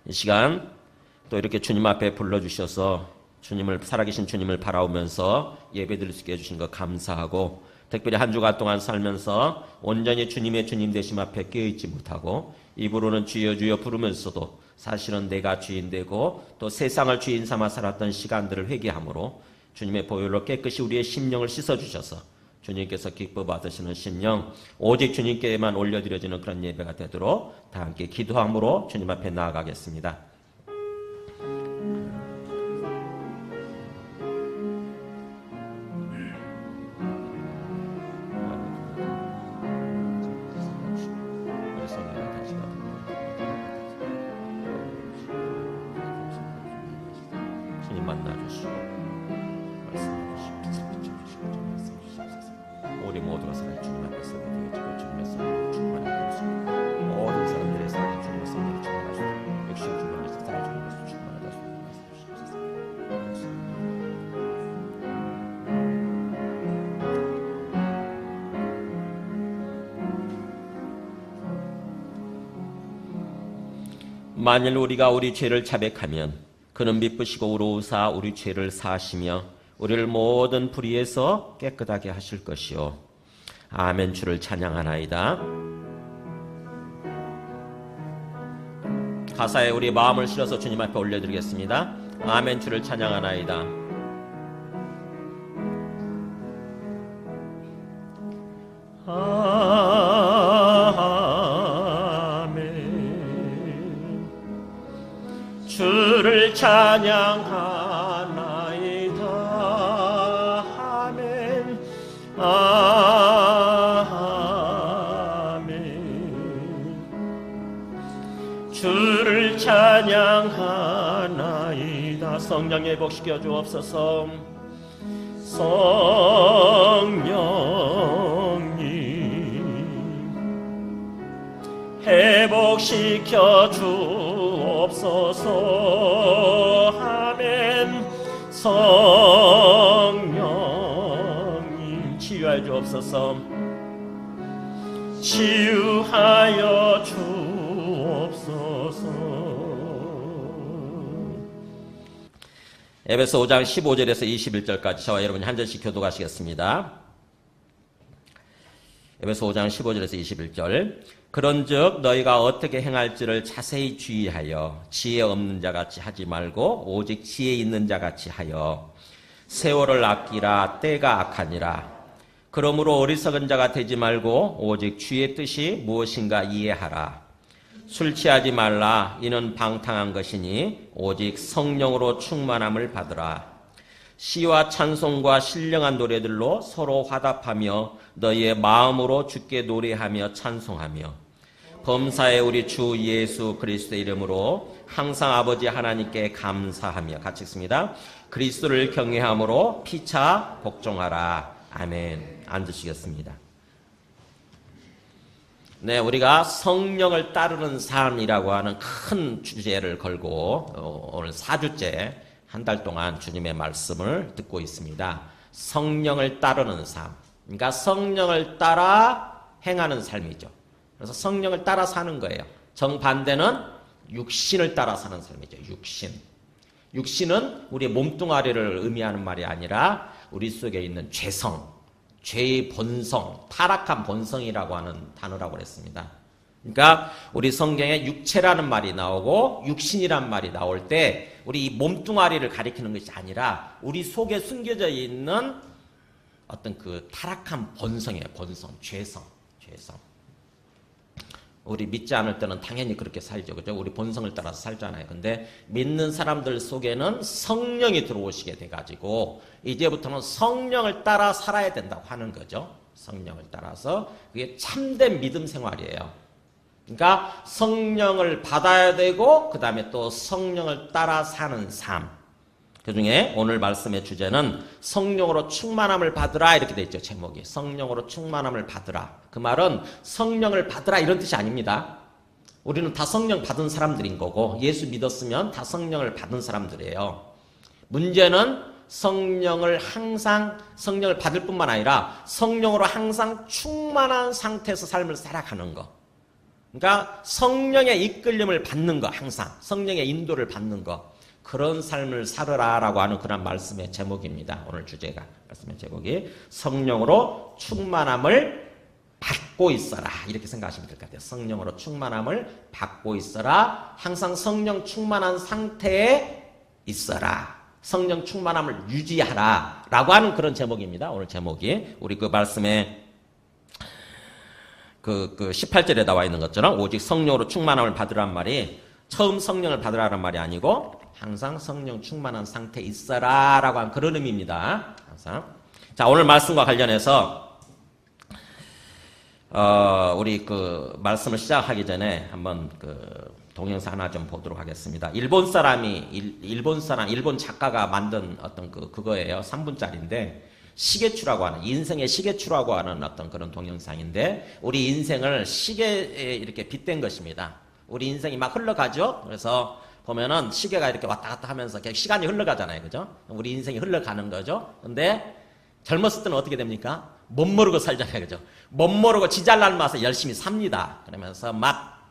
이 시간 또 이렇게 주님 앞에 불러주셔서 주님을, 살아계신 주님을 바라보면서 예배드릴 수 있게 해주신 것 감사하고, 특별히 한 주간 동안 살면서 온전히 주님의 주님 되심 앞에 깨어있지 못하고 입으로는 주여 주여 부르면서도 사실은 내가 주인 되고 또 세상을 주인 삼아 살았던 시간들을 회개함으로 주님의 보혈로 깨끗이 우리의 심령을 씻어주셔서 주님께서 기뻐 받으시는 심령, 오직 주님께만 올려드려지는 그런 예배가 되도록 다 함께 기도함으로 주님 앞에 나아가겠습니다. 주님 만나주시고 말씀해 주시고 비춰주시고 주님 말씀 주시옵소서. 우리 모두가 살아 주님 앞에 서게 되어지고 주님의 성령으로 충만하게 되시고 모든 사람들의 삶에 주님의 성령으로 충만하시고 역시 주님의 세상에 주님의 충만하다 주옵소서. 만일 우리가 우리 죄를 자백하면 그는 미쁘시고 의로우사 우리 죄를 사하시며 우리를 모든 불의에서 깨끗하게 하실 것이요. 아멘. 주를 찬양하나이다. 가사에 우리 마음을 실어서 주님 앞에 올려드리겠습니다. 아멘. 주를 찬양하나이다. 주를 찬양하나이다. 아멘. 아멘. 주를 찬양하나이다. 성령 회복시켜 주옵소서. 성령님 회복시켜 주옵소서. 아멘. 성령님 치유하여 주옵소서. 치유하여 주옵소서. 에베소 5장 15절에서 21절까지 저와 여러분이 한 절씩 교독하시겠습니다. 에베소 5장 15절에서 21절. 그런즉 너희가 어떻게 행할지를 자세히 주의하여 지혜 없는 자같이 하지 말고 오직 지혜 있는 자같이 하여 세월을 아끼라. 때가 악하니라. 그러므로 어리석은 자가 되지 말고 오직 주의 뜻이 무엇인가 이해하라. 술 취하지 말라. 이는 방탕한 것이니 오직 성령으로 충만함을 받으라. 시와 찬송과 신령한 노래들로 서로 화답하며 너희의 마음으로 주께 노래하며 찬송하며 범사에 우리 주 예수 그리스도의 이름으로 항상 아버지 하나님께 감사하며, 같이 읽습니다. 그리스도를 경외함으로 피차 복종하라. 아멘. 앉으시겠습니다. 네, 우리가 성령을 따르는 삶이라고 하는 큰 주제를 걸고 오늘 4주째 한 달 동안 주님의 말씀을 듣고 있습니다. 성령을 따르는 삶. 그러니까 성령을 따라 행하는 삶이죠. 그래서 성령을 따라 사는 거예요. 정반대는 육신을 따라 사는 삶이죠. 육신은 우리의 몸뚱아리를 의미하는 말이 아니라 우리 속에 있는 죄성, 죄의 본성, 타락한 본성이라고 하는 단어라고 그랬습니다. 그러니까 우리 성경에 육체라는 말이 나오고 육신이란 말이 나올 때 우리 이 몸뚱아리를 가리키는 것이 아니라 우리 속에 숨겨져 있는 어떤 그 타락한 본성이에요. 본성, 죄성. 우리 믿지 않을 때는 당연히 그렇게 살죠. 그죠? 우리 본성을 따라서 살잖아요. 근데 믿는 사람들 속에는 성령이 들어오시게 돼가지고 이제부터는 성령을 따라 살아야 된다고 하는 거죠. 성령을 따라서. 그게 참된 믿음 생활이에요. 그러니까 성령을 받아야 되고 그 다음에 또 성령을 따라 사는 삶. 그 중에 오늘 말씀의 주제는 성령으로 충만함을 받으라 이렇게 돼 있죠. 제목이. 성령으로 충만함을 받으라. 그 말은 성령을 받으라 이런 뜻이 아닙니다. 우리는 다 성령 받은 사람들인 거고 예수 믿었으면 다 성령을 받은 사람들이에요. 문제는 성령을 받을 뿐만 아니라 성령으로 항상 충만한 상태에서 삶을 살아가는 거. 그러니까 성령의 이끌림을 받는 거, 항상 성령의 인도를 받는 거, 그런 삶을 살으라라고 하는 그런 말씀의 제목입니다. 오늘 주제가, 말씀의 제목이 성령으로 충만함을 받고 있어라, 이렇게 생각하시면 될 것 같아요. 성령으로 충만함을 받고 있어라. 항상 성령 충만한 상태에 있어라. 성령 충만함을 유지하라 라고 하는 그런 제목입니다. 오늘 제목이. 우리 그 말씀에 그 18절에 나와 있는 것처럼 오직 성령으로 충만함을 받으라는 말이 처음 성령을 받으라는 말이 아니고 항상 성령 충만한 상태에 있어라 라고 하는 그런 의미입니다. 항상. 자, 오늘 말씀과 관련해서 우리 그 말씀을 시작하기 전에 한번 그 동영상 하나 좀 보도록 하겠습니다. 일본 작가가 만든 어떤 그거예요. 3분짜리인데 시계추라고 하는, 인생의 시계추라고 하는 어떤 그런 동영상인데, 우리 인생을 시계에 이렇게 빗댄 것입니다. 우리 인생이 막 흘러가죠. 그래서 보면은 시계가 이렇게 왔다 갔다 하면서 그냥 시간이 흘러가잖아요. 그죠? 우리 인생이 흘러가는 거죠. 근데 젊었을 때는 어떻게 됩니까? 못 모르고 살잖아요. 그죠? 못 모르고 지잘 날마서 열심히 삽니다. 그러면서 막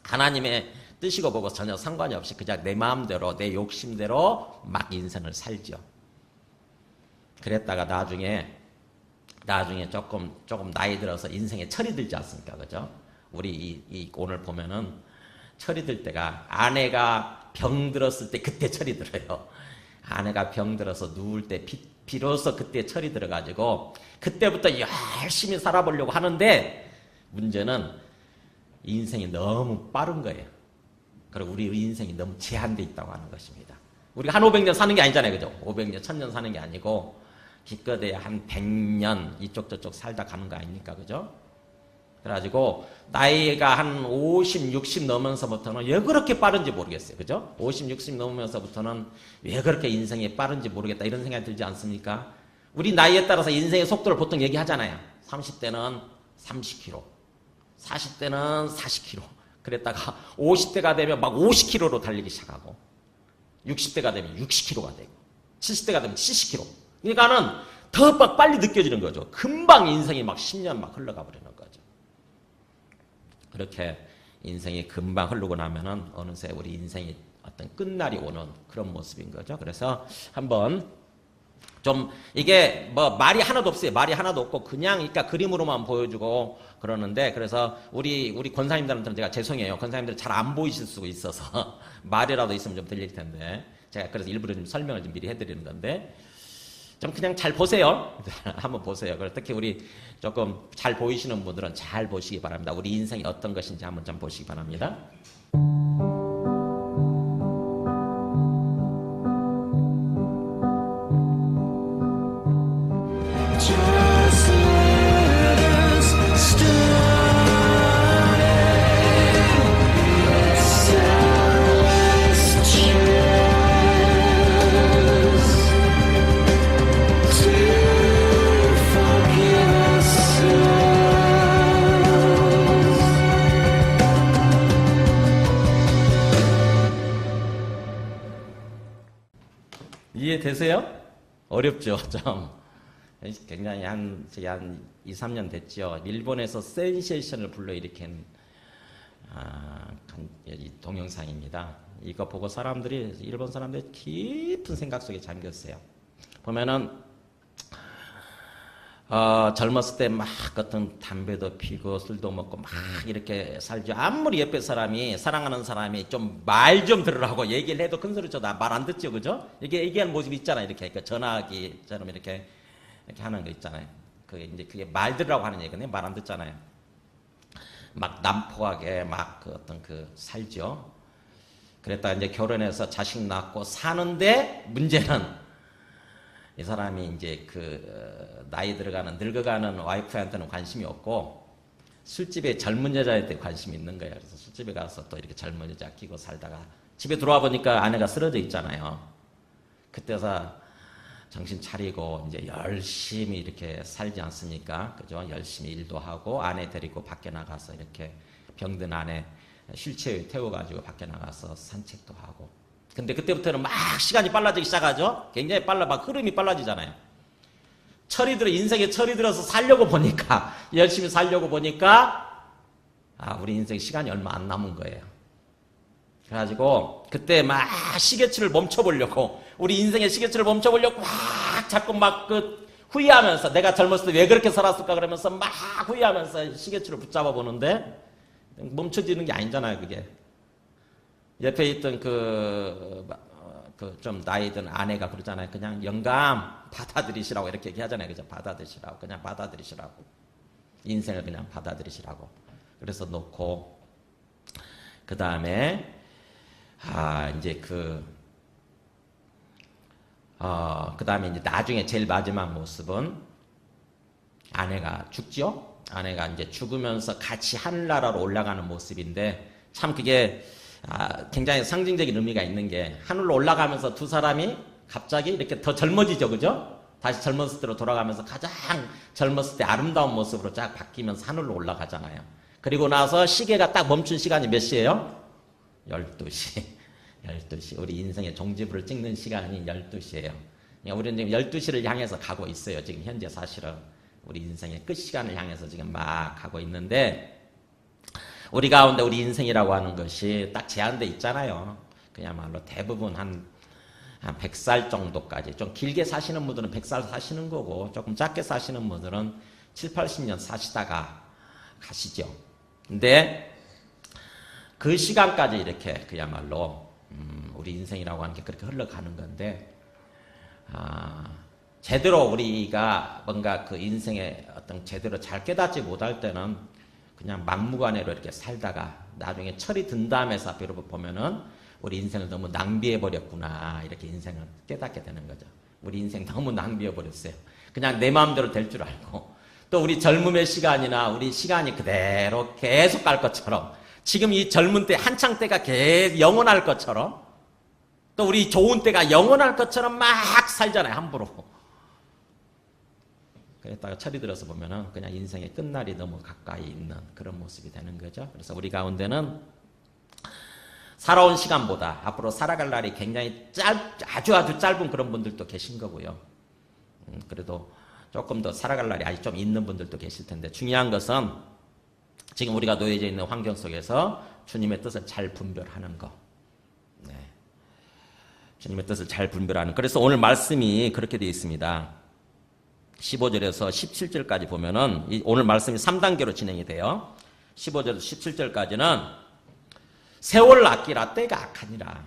하나님의 뜻이고 보고 전혀 상관이 없이 그냥 내 마음대로, 내 욕심대로 막 인생을 살죠. 그랬다가 나중에 조금 나이 들어서 인생에 철이 들지 않습니까? 그죠? 우리 오늘 보면은 철이 들 때가, 아내가 병들었을 때 그때 철이 들어요. 아내가 병들어서 누울 때 비로소 그때 철이 들어가지고 그때부터 열심히 살아보려고 하는데, 문제는 인생이 너무 빠른 거예요. 그리고 우리 인생이 너무 제한되어 있다고 하는 것입니다. 우리가 한 500년 사는 게 아니잖아요. 그죠? 500년, 1000년 사는 게 아니고 기껏해야 한 100년 이쪽 저쪽 살다 가는 거 아닙니까? 그죠? 그래가지고 나이가 한 50, 60 넘으면서부터는 왜 그렇게 빠른지 모르겠어요. 그죠? 50, 60 넘으면서부터는 왜 그렇게 인생이 빠른지 모르겠다, 이런 생각이 들지 않습니까? 우리 나이에 따라서 인생의 속도를 보통 얘기하잖아요. 30대는 30km, 40대는 40km, 그랬다가 50대가 되면 막 50km로 달리기 시작하고, 60대가 되면 60km가 되고, 70대가 되면 70km. 그러니까는 더 막 빨리 느껴지는 거죠. 금방 인생이 막 10년 막 흘러가 버리는 거죠. 그렇게 인생이 금방 흐르고 나면은 어느새 우리 인생이 어떤 끝날이 오는 그런 모습인 거죠. 그래서 한번 좀, 이게 뭐 말이 하나도 없어요. 말이 하나도 없고 그냥 그러니까 그림으로만 보여주고 그러는데, 그래서 우리 권사님들한테는 제가 죄송해요. 권사님들 잘 안 보이실 수가 있어서 말이라도 있으면 좀 들릴 텐데, 제가 그래서 일부러 좀 설명을 좀 미리 해드리는 건데, 좀 그냥 잘 보세요. 한번 보세요. 그리고 특히 우리 조금 잘 보이시는 분들은 잘 보시기 바랍니다. 우리 인생이 어떤 것인지 한번 좀 보시기 바랍니다. 이해되세요? 어렵죠, 좀. 굉장히 한 2, 3년 됐죠. 일본에서 센세이션을 불러일으킨 이 동영상입니다. 이거 보고 일본 사람들이 깊은 생각 속에 잠겼어요. 보면은 젊었을 때 막 어떤 담배도 피고 술도 먹고 막 이렇게 살죠. 아무리 옆에 사람이, 사랑하는 사람이 좀 말 좀 들으라고 얘기를 해도 큰 소리 쳐도 말 안 듣죠. 그죠? 이게 얘기하는 모습이 있잖아요. 이렇게 전화기처럼 이렇게 하는 거 있잖아요. 그게 말 들으라고 하는 얘기거든요. 말 안 듣잖아요. 막 난폭하게 막 살죠. 그랬다가 이제 결혼해서 자식 낳고 사는데, 문제는 이 사람이 이제 나이 늙어가는 와이프한테는 관심이 없고, 술집에 젊은 여자한테 관심이 있는 거예요. 그래서 술집에 가서 또 이렇게 젊은 여자 끼고 살다가 집에 들어와 보니까 아내가 쓰러져 있잖아요. 그때서 정신 차리고 이제 열심히 이렇게 살지 않습니까? 그죠? 열심히 일도 하고 아내 데리고 밖에 나가서 이렇게 병든 아내 휠체어에 태워가지고 밖에 나가서 산책도 하고. 근데 그때부터는 막 시간이 빨라지기 시작하죠? 굉장히 막 흐름이 빨라지잖아요. 인생에 철이 들어서 살려고 보니까, 열심히 살려고 보니까, 우리 인생 시간이 얼마 안 남은 거예요. 그래가지고 그때 막 시계추를 멈춰보려고, 우리 인생의 시계추를 멈춰보려고 막 자꾸 막 후회하면서, 내가 젊었을 때 왜 그렇게 살았을까 그러면서 막 후회하면서 시계추를 붙잡아 보는데 멈춰지는 게 아니잖아요. 그게 옆에 있던 좀 나이 든 아내가 그러잖아요. 그냥 영감 받아들이시라고 이렇게 얘기하잖아요. 그죠? 받아들이시라고, 그냥 받아들이시라고, 인생을 그냥 받아들이시라고. 그래서 놓고 그 다음에 이제 그 다음에 이제 나중에 제일 마지막 모습은 아내가 죽죠? 아내가 이제 죽으면서 같이 하늘나라로 올라가는 모습인데, 참 그게 굉장히 상징적인 의미가 있는 게, 하늘로 올라가면서 두 사람이 갑자기 이렇게 더 젊어지죠, 그죠? 다시 젊었을 때로 돌아가면서 가장 젊었을 때 아름다운 모습으로 쫙 바뀌면서 하늘로 올라가잖아요. 그리고 나서 시계가 딱 멈춘 시간이 몇 시예요? 12시. 12시. 우리 인생의 종지부를 찍는 시간이 12시예요. 우리는 지금 12시를 향해서 가고 있어요. 지금 현재 사실은 우리 인생의 끝 시간을 향해서 지금 막 가고 있는데, 우리 가운데 우리 인생이라고 하는 것이 딱 제한돼 있잖아요. 그야말로 대부분 한 100살 정도까지, 좀 길게 사시는 분들은 100살 사시는 거고, 조금 작게 사시는 분들은 7, 80년 사시다가 가시죠. 근데 그 시간까지 이렇게 그야말로 우리 인생이라고 하는 게 그렇게 흘러가는 건데, 제대로 우리가 뭔가 그 인생의 어떤 제대로 잘 깨닫지 못할 때는 그냥 막무가내로 이렇게 살다가 나중에 철이 든 다음에 보면은 우리 인생을 너무 낭비해 버렸구나, 이렇게 인생을 깨닫게 되는 거죠. 우리 인생 너무 낭비해 버렸어요. 그냥 내 마음대로 될 줄 알고, 또 우리 젊음의 시간이나 우리 시간이 그대로 계속 갈 것처럼, 지금 이 젊은 때 한창 때가 계속 영원할 것처럼, 또 우리 좋은 때가 영원할 것처럼 막 살잖아요, 함부로. 그랬다가 철이 들어서 보면은 그냥 인생의 끝날이 너무 가까이 있는 그런 모습이 되는 거죠. 그래서 우리 가운데는 살아온 시간보다 앞으로 살아갈 날이 굉장히 아주 짧은 그런 분들도 계신 거고요. 그래도 조금 더 살아갈 날이 아직 좀 있는 분들도 계실 텐데, 중요한 것은 지금 우리가 놓여져 있는 환경 속에서 주님의 뜻을 잘 분별하는 거. 네. 주님의 뜻을 잘 분별하는. 그래서 오늘 말씀이 그렇게 되어 있습니다. 15절에서 17절까지 보면은 오늘 말씀이 3단계로 진행이 돼요. 15절에서 17절까지는 세월을 아끼라, 때가 악하니라.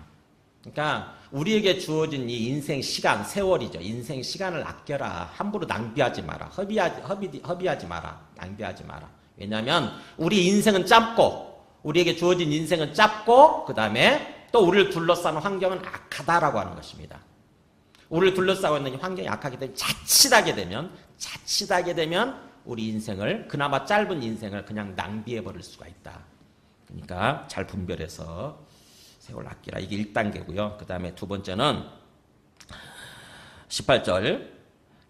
그러니까 우리에게 주어진 이 인생 시간, 세월이죠. 인생 시간을 아껴라. 함부로 낭비하지 마라. 허비하지 마라. 낭비하지 마라. 왜냐하면 우리 인생은 짧고, 우리에게 주어진 인생은 짧고, 그 다음에 또 우리를 둘러싸는 환경은 악하다라고 하는 것입니다. 우리를 둘러싸고 있는 환경이 악하기 때문에 자칫하게 되면 우리 인생을, 그나마 짧은 인생을 그냥 낭비해 버릴 수가 있다. 그러니까 잘 분별해서 세월 아끼라. 이게 1단계고요. 그 다음에 두 번째는 18절,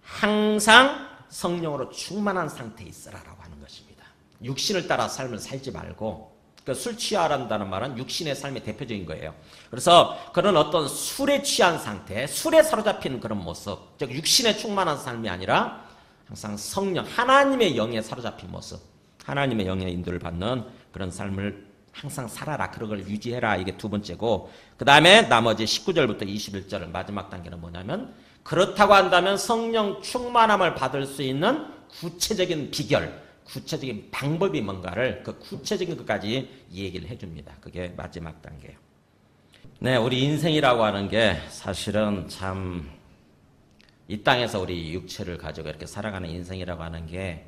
항상 성령으로 충만한 상태에 있으라라고 하는 것입니다. 육신을 따라 삶을 살지 말고, 그러니까 술 취하란다는 말은 육신의 삶의 대표적인 거예요. 그래서 그런 어떤 술에 취한 상태, 술에 사로잡히는 그런 모습, 즉 육신에 충만한 삶이 아니라 항상 성령, 하나님의 영에 사로잡힌 모습, 하나님의 영의 인도를 받는 그런 삶을 항상 살아라. 그런 걸 유지해라. 이게 두 번째고, 그 다음에 나머지 19절부터 21절 마지막 단계는 뭐냐면, 그렇다고 한다면 성령 충만함을 받을 수 있는 구체적인 비결, 구체적인 방법이 뭔가를, 그 구체적인 것까지 얘기를 해줍니다. 그게 마지막 단계예요. 네, 우리 인생이라고 하는 게 사실은 참, 이 땅에서 우리 육체를 가지고 이렇게 살아가는 인생이라고 하는 게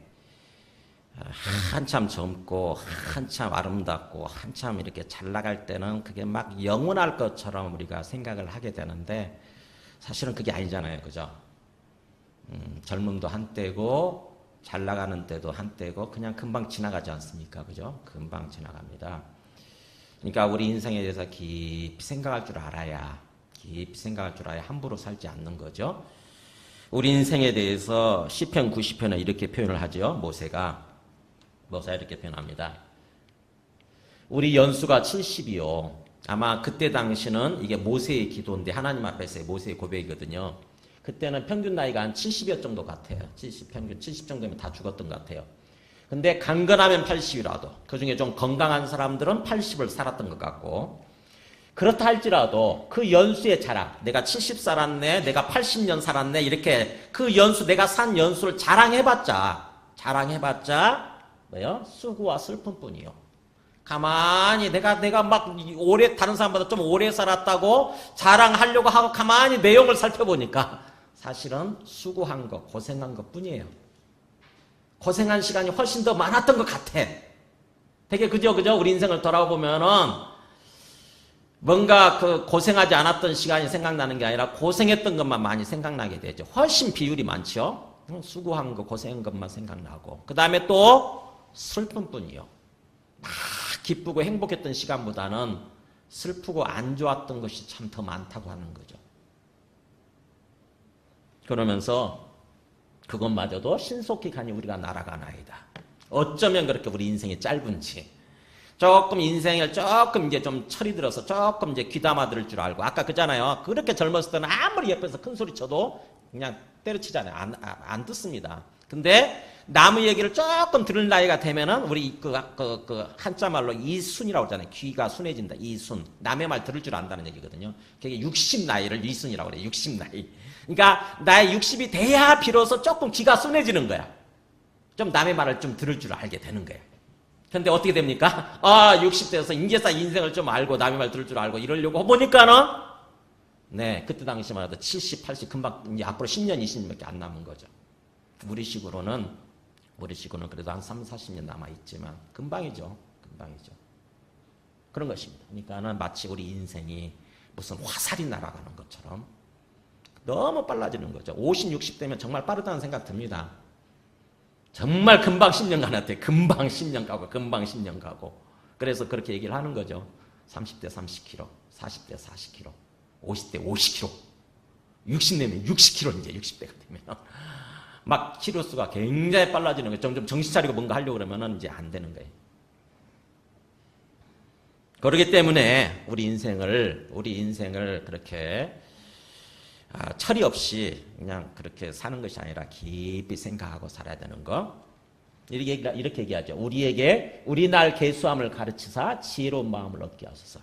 한참 젊고 한참 아름답고 한참 이렇게 잘 나갈 때는 그게 막 영원할 것처럼 우리가 생각을 하게 되는데, 사실은 그게 아니잖아요. 그죠? 젊음도 한때고 잘 나가는 때도 한때고 그냥 금방 지나가지 않습니까? 그죠? 금방 지나갑니다. 그러니까 우리 인생에 대해서 깊이 생각할 줄 알아야 함부로 살지 않는 거죠. 우리 인생에 대해서 시편 90편에 이렇게 표현을 하죠. 모세가 이렇게 표현합니다. 우리 연수가 70이요. 아마 그때 당시는 이게 모세의 기도인데, 하나님 앞에서의 모세의 고백이거든요. 그때는 평균 나이가 한 70여 정도 같아요. 평균 70 정도면 다 죽었던 것 같아요. 근데 강건하면 80이라도 그중에 좀 건강한 사람들은 80을 살았던 것 같고 그렇다 할지라도 그 연수의 자랑 내가 70 살았네 내가 80년 살았네 이렇게 그 연수 내가 산 연수를 자랑해봤자 뭐요? 수고와 슬픔뿐이요. 가만히 내가 막 오래 다른 사람보다 좀 오래 살았다고 자랑하려고 하고 가만히 내용을 살펴보니까 사실은 수고한 것 고생한 것 뿐이에요. 고생한 시간이 훨씬 더 많았던 것 같아. 되게 그죠? 우리 인생을 돌아보면은 뭔가 그 고생하지 않았던 시간이 생각나는 게 아니라 고생했던 것만 많이 생각나게 되죠. 훨씬 비율이 많죠. 수고한 것, 고생한 것만 생각나고 그 다음에 또 슬픔뿐이요. 막 기쁘고 행복했던 시간보다는 슬프고 안 좋았던 것이 참 더 많다고 하는 거죠. 그러면서 그것마저도 신속히 가니 우리가 날아가나이다. 어쩌면 그렇게 우리 인생이 짧은지 조금 인생을 조금 이제 좀 철이 들어서 조금 이제 귀담아 들을 줄 알고 아까 그잖아요. 그렇게 젊었을 때는 아무리 옆에서 큰 소리 쳐도 그냥 때려치잖아요. 안 듣습니다. 근데 나무 얘기를 조금 들을 나이가 되면은 우리 그 한자 말로 이순이라고 하잖아요. 귀가 순해진다. 이순. 남의 말 들을 줄 안다는 얘기거든요. 그게 60 나이를 이순이라고 그래요. 60 나이. 그러니까 나이 60이 돼야 비로소 조금 귀가 순해지는 거야. 좀 남의 말을 좀 들을 줄 알게 되는 거야. 근데 어떻게 됩니까? 60대에서 인제사 인생을 좀 알고 남의 말 들을 줄 알고 이러려고 보니까는 네, 그때 당시만 해도 70, 80 금방 이제 앞으로 10년, 20년밖에 안 남은 거죠. 우리 식으로는 그래도 한 3, 40년 남아있지만 금방이죠. 그런 것입니다. 그러니까는 마치 우리 인생이 무슨 화살이 날아가는 것처럼 너무 빨라지는 거죠. 50, 60 되면 정말 빠르다는 생각 듭니다. 정말 금방 10년 가는데 금방 10년 가고 그래서 그렇게 얘기를 하는 거죠. 30대 30kg, 40대 40kg, 50대 50kg, 60 되면 60kg 이제 60대가 되면 막 키로수가 굉장히 빨라지는 거예요. 점점 정신 차리고 뭔가 하려고 그러면 이제 안 되는 거예요. 그렇기 때문에 우리 인생을 그렇게 철이 없이 그냥 그렇게 사는 것이 아니라 깊이 생각하고 살아야 되는 거. 이렇게 얘기하죠. 우리 날 계수함을 가르치사 지혜로운 마음을 얻게 하소서.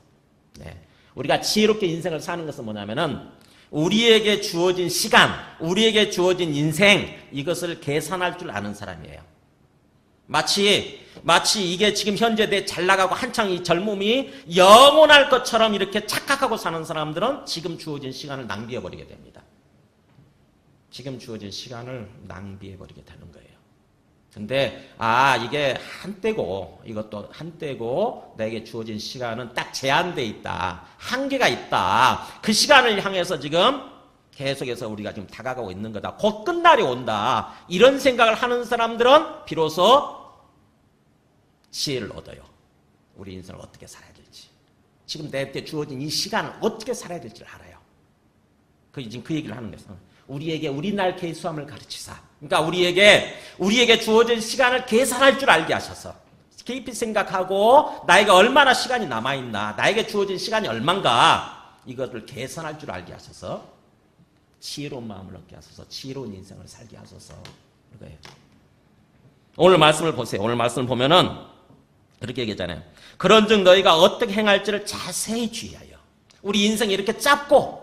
네. 우리가 지혜롭게 인생을 사는 것은 뭐냐면은 우리에게 주어진 시간, 우리에게 주어진 인생 이것을 계산할 줄 아는 사람이에요. 마치 이게 지금 현재 내 잘 나가고 한창 이 젊음이 영원할 것처럼 이렇게 착각하고 사는 사람들은 지금 주어진 시간을 낭비해버리게 됩니다. 지금 주어진 시간을 낭비해버리게 되는 거예요. 근데 이게 이것도 한때고 내게 주어진 시간은 딱 제한돼 있다. 한계가 있다. 그 시간을 향해서 지금 계속해서 우리가 지금 다가가고 있는 거다. 곧 끝날이 온다. 이런 생각을 하는 사람들은 비로소 지혜를 얻어요. 우리 인생을 어떻게 살아야 될지. 지금 내한테 주어진 이 시간을 어떻게 살아야 될지를 알아요. 지금 그 얘기를 하는 거예요. 우리에게 우리 날 계수함을 가르치사. 그러니까 우리에게 주어진 시간을 계산할 줄 알게 하셔서 깊이 생각하고 나에게 얼마나 시간이 남아있나, 나에게 주어진 시간이 얼만가 이것을 계산할 줄 알게 하셔서 지혜로운 마음을 얻게 하소서, 지혜로운 인생을 살게 하소서. 그거예요. 오늘 말씀을 보세요. 오늘 말씀을 보면은 그렇게 얘기했잖아요. 그런즉 너희가 어떻게 행할지를 자세히 주의하여. 우리 인생이 이렇게 짧고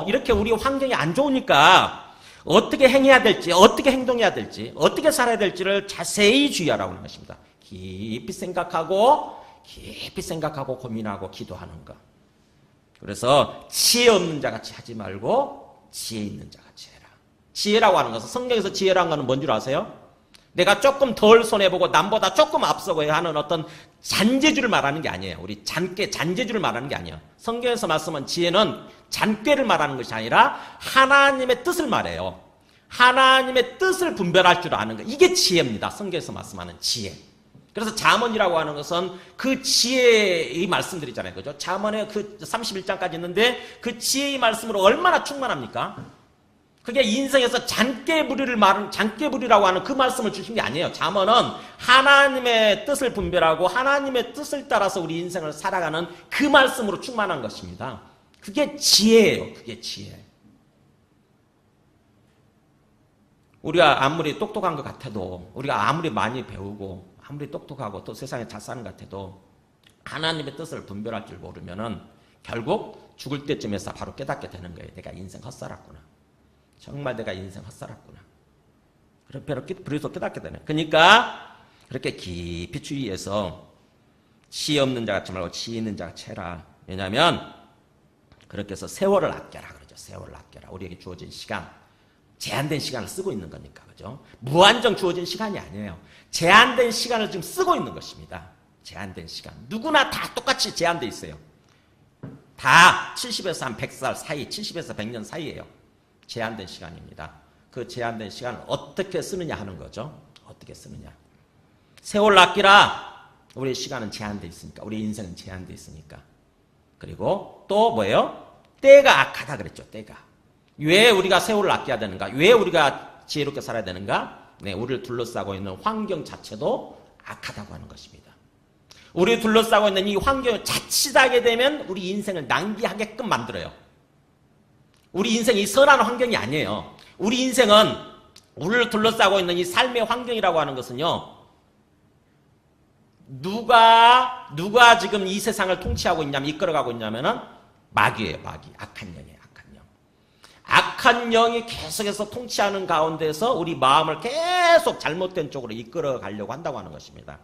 이렇게 우리 환경이 안 좋으니까 어떻게 행해야 될지, 어떻게 행동해야 될지, 어떻게 살아야 될지를 자세히 주의하라고 하는 것입니다. 깊이 생각하고 고민하고 기도하는 것. 그래서 지혜 없는 자 같이 하지 말고 지혜 있는 자 같이 해라. 지혜라고 하는 것은, 성경에서 지혜라는 것은 뭔 줄 아세요? 내가 조금 덜 손해보고 남보다 조금 앞서고 하는 어떤 잔재주를 말하는 게 아니에요. 우리 잔재주를 말하는 게 아니에요. 성경에서 말씀은 지혜는 잔꾀를 말하는 것이 아니라 하나님의 뜻을 말해요. 하나님의 뜻을 분별할 줄 아는 것. 이게 지혜입니다. 성경에서 말씀하는 지혜. 그래서 잠언이라고 하는 것은 그 지혜의 말씀들이잖아요. 그죠? 잠언에 그 31장까지 있는데 그 지혜의 말씀으로 얼마나 충만합니까? 그게 인생에서 잔꾀부리라고 하는 그 말씀을 주신 게 아니에요. 잠언은 하나님의 뜻을 분별하고 하나님의 뜻을 따라서 우리 인생을 살아가는 그 말씀으로 충만한 것입니다. 그게 지혜예요. 그게 지혜. 우리가 아무리 똑똑한 것 같아도, 우리가 아무리 많이 배우고 아무리 똑똑하고 또 세상에 잘 사는 것 같아도 하나님의 뜻을 분별할 줄 모르면은 결국 죽을 때쯤에서 바로 깨닫게 되는 거예요. 내가 인생 헛살았구나. 정말 내가 인생 헛살았구나. 그래서 깨닫게 되네. 그러니까 그렇게 깊이 주의해서 지혜 없는 자 같지 말고 지혜 있는 자가 채라. 왜냐하면 그렇게 해서 세월을 아껴라 그러죠. 세월을 아껴라. 우리에게 주어진 시간, 제한된 시간을 쓰고 있는 거니까, 그죠? 무한정 주어진 시간이 아니에요. 제한된 시간을 지금 쓰고 있는 것입니다. 제한된 시간. 누구나 다 똑같이 제한돼 있어요. 다 70에서 한 100살 사이, 70에서 100년 사이예요. 제한된 시간입니다. 그 제한된 시간을 어떻게 쓰느냐 하는 거죠. 어떻게 쓰느냐. 세월 아끼라. 우리의 시간은 제한돼 있으니까. 우리 인생은 제한돼 있으니까. 그리고 또 뭐예요? 때가 악하다 그랬죠. 때가. 왜 우리가 세월을 아껴야 되는가? 왜 우리가 지혜롭게 살아야 되는가? 네, 우리를 둘러싸고 있는 환경 자체도 악하다고 하는 것입니다. 우리를 둘러싸고 있는 이 환경을 자칫하게 되면 우리 인생을 낭비하게끔 만들어요. 우리 인생이 선한 환경이 아니에요. 우리 인생은 우리를 둘러싸고 있는 이 삶의 환경이라고 하는 것은요. 누가 지금 이 세상을 통치하고 있냐면, 이끌어가고 있냐면은 마귀예요. 마귀. 악한 영이에요. 악한 영. 악한 영이 계속해서 통치하는 가운데서 우리 마음을 계속 잘못된 쪽으로 이끌어가려고 한다고 하는 것입니다.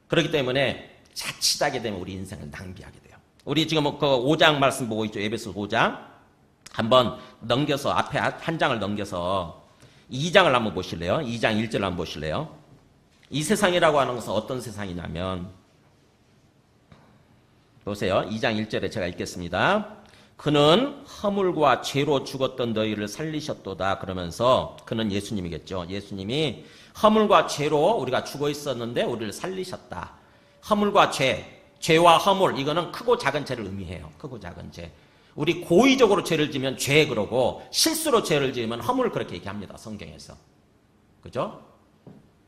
그렇기 때문에 자칫하게 되면 우리 인생을 낭비하게 돼요. 우리 지금 그 5장 말씀 보고 있죠. 에베소 5장. 한번 넘겨서, 앞에 한 장을 넘겨서 2장을 한번 보실래요? 2장 1절을 한번 보실래요? 이 세상이라고 하는 것은 어떤 세상이냐면, 보세요. 2장 1절에 제가 읽겠습니다. 그는 허물과 죄로 죽었던 너희를 살리셨도다. 그러면서, 그는 예수님이겠죠. 예수님이 허물과 죄로 우리가 죽어 있었는데 우리를 살리셨다. 허물과 죄와 허물, 이거는 크고 작은 죄를 의미해요. 크고 작은 죄. 우리 고의적으로 죄를 지으면 죄 그러고, 실수로 죄를 지으면 허물 그렇게 얘기합니다. 성경에서. 그죠?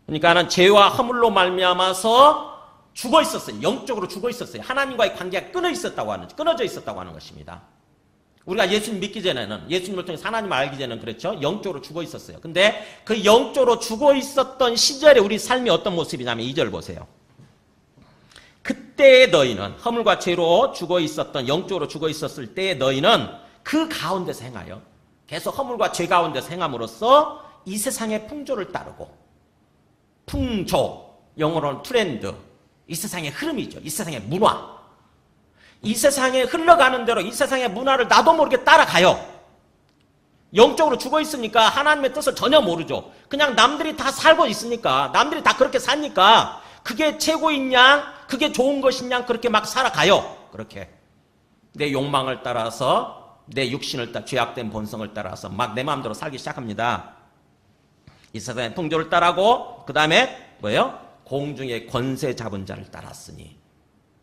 그러니까는 죄와 허물로 말미암아서 죽어 있었어요. 영적으로 죽어 있었어요. 하나님과의 관계가 끊어져 있었다고 하는 것입니다. 우리가 예수님 믿기 전에는, 예수님을 통해서 하나님을 알기 전에는 그렇죠. 영적으로 죽어 있었어요. 근데 그 영적으로 죽어 있었던 시절에 우리 삶이 어떤 모습이냐면 2절 보세요. 그때의 너희는, 허물과 죄로 죽어 있었던, 영적으로 죽어 있었을 때의 너희는 그 가운데서 행하여, 계속 허물과 죄 가운데서 행함으로써 이 세상의 풍조를 따르고, 풍조, 영어로는 트렌드, 이 세상의 흐름이죠. 이 세상의 문화. 이 세상에 흘러가는 대로 이 세상의 문화를 나도 모르게 따라가요. 영적으로 죽어 있으니까 하나님의 뜻을 전혀 모르죠. 그냥 남들이 다 살고 있으니까, 남들이 다 그렇게 사니까 그게 최고인 양, 그게 좋은 것인 양 그렇게 막 살아가요. 그렇게 내 욕망을 따라서, 내 육신을 따라, 죄악된 본성을 따라서 막 내 마음대로 살기 시작합니다. 이 세상의 풍조를 따라고, 그 다음에 뭐예요? 공중의 권세 잡은 자를 따랐으니.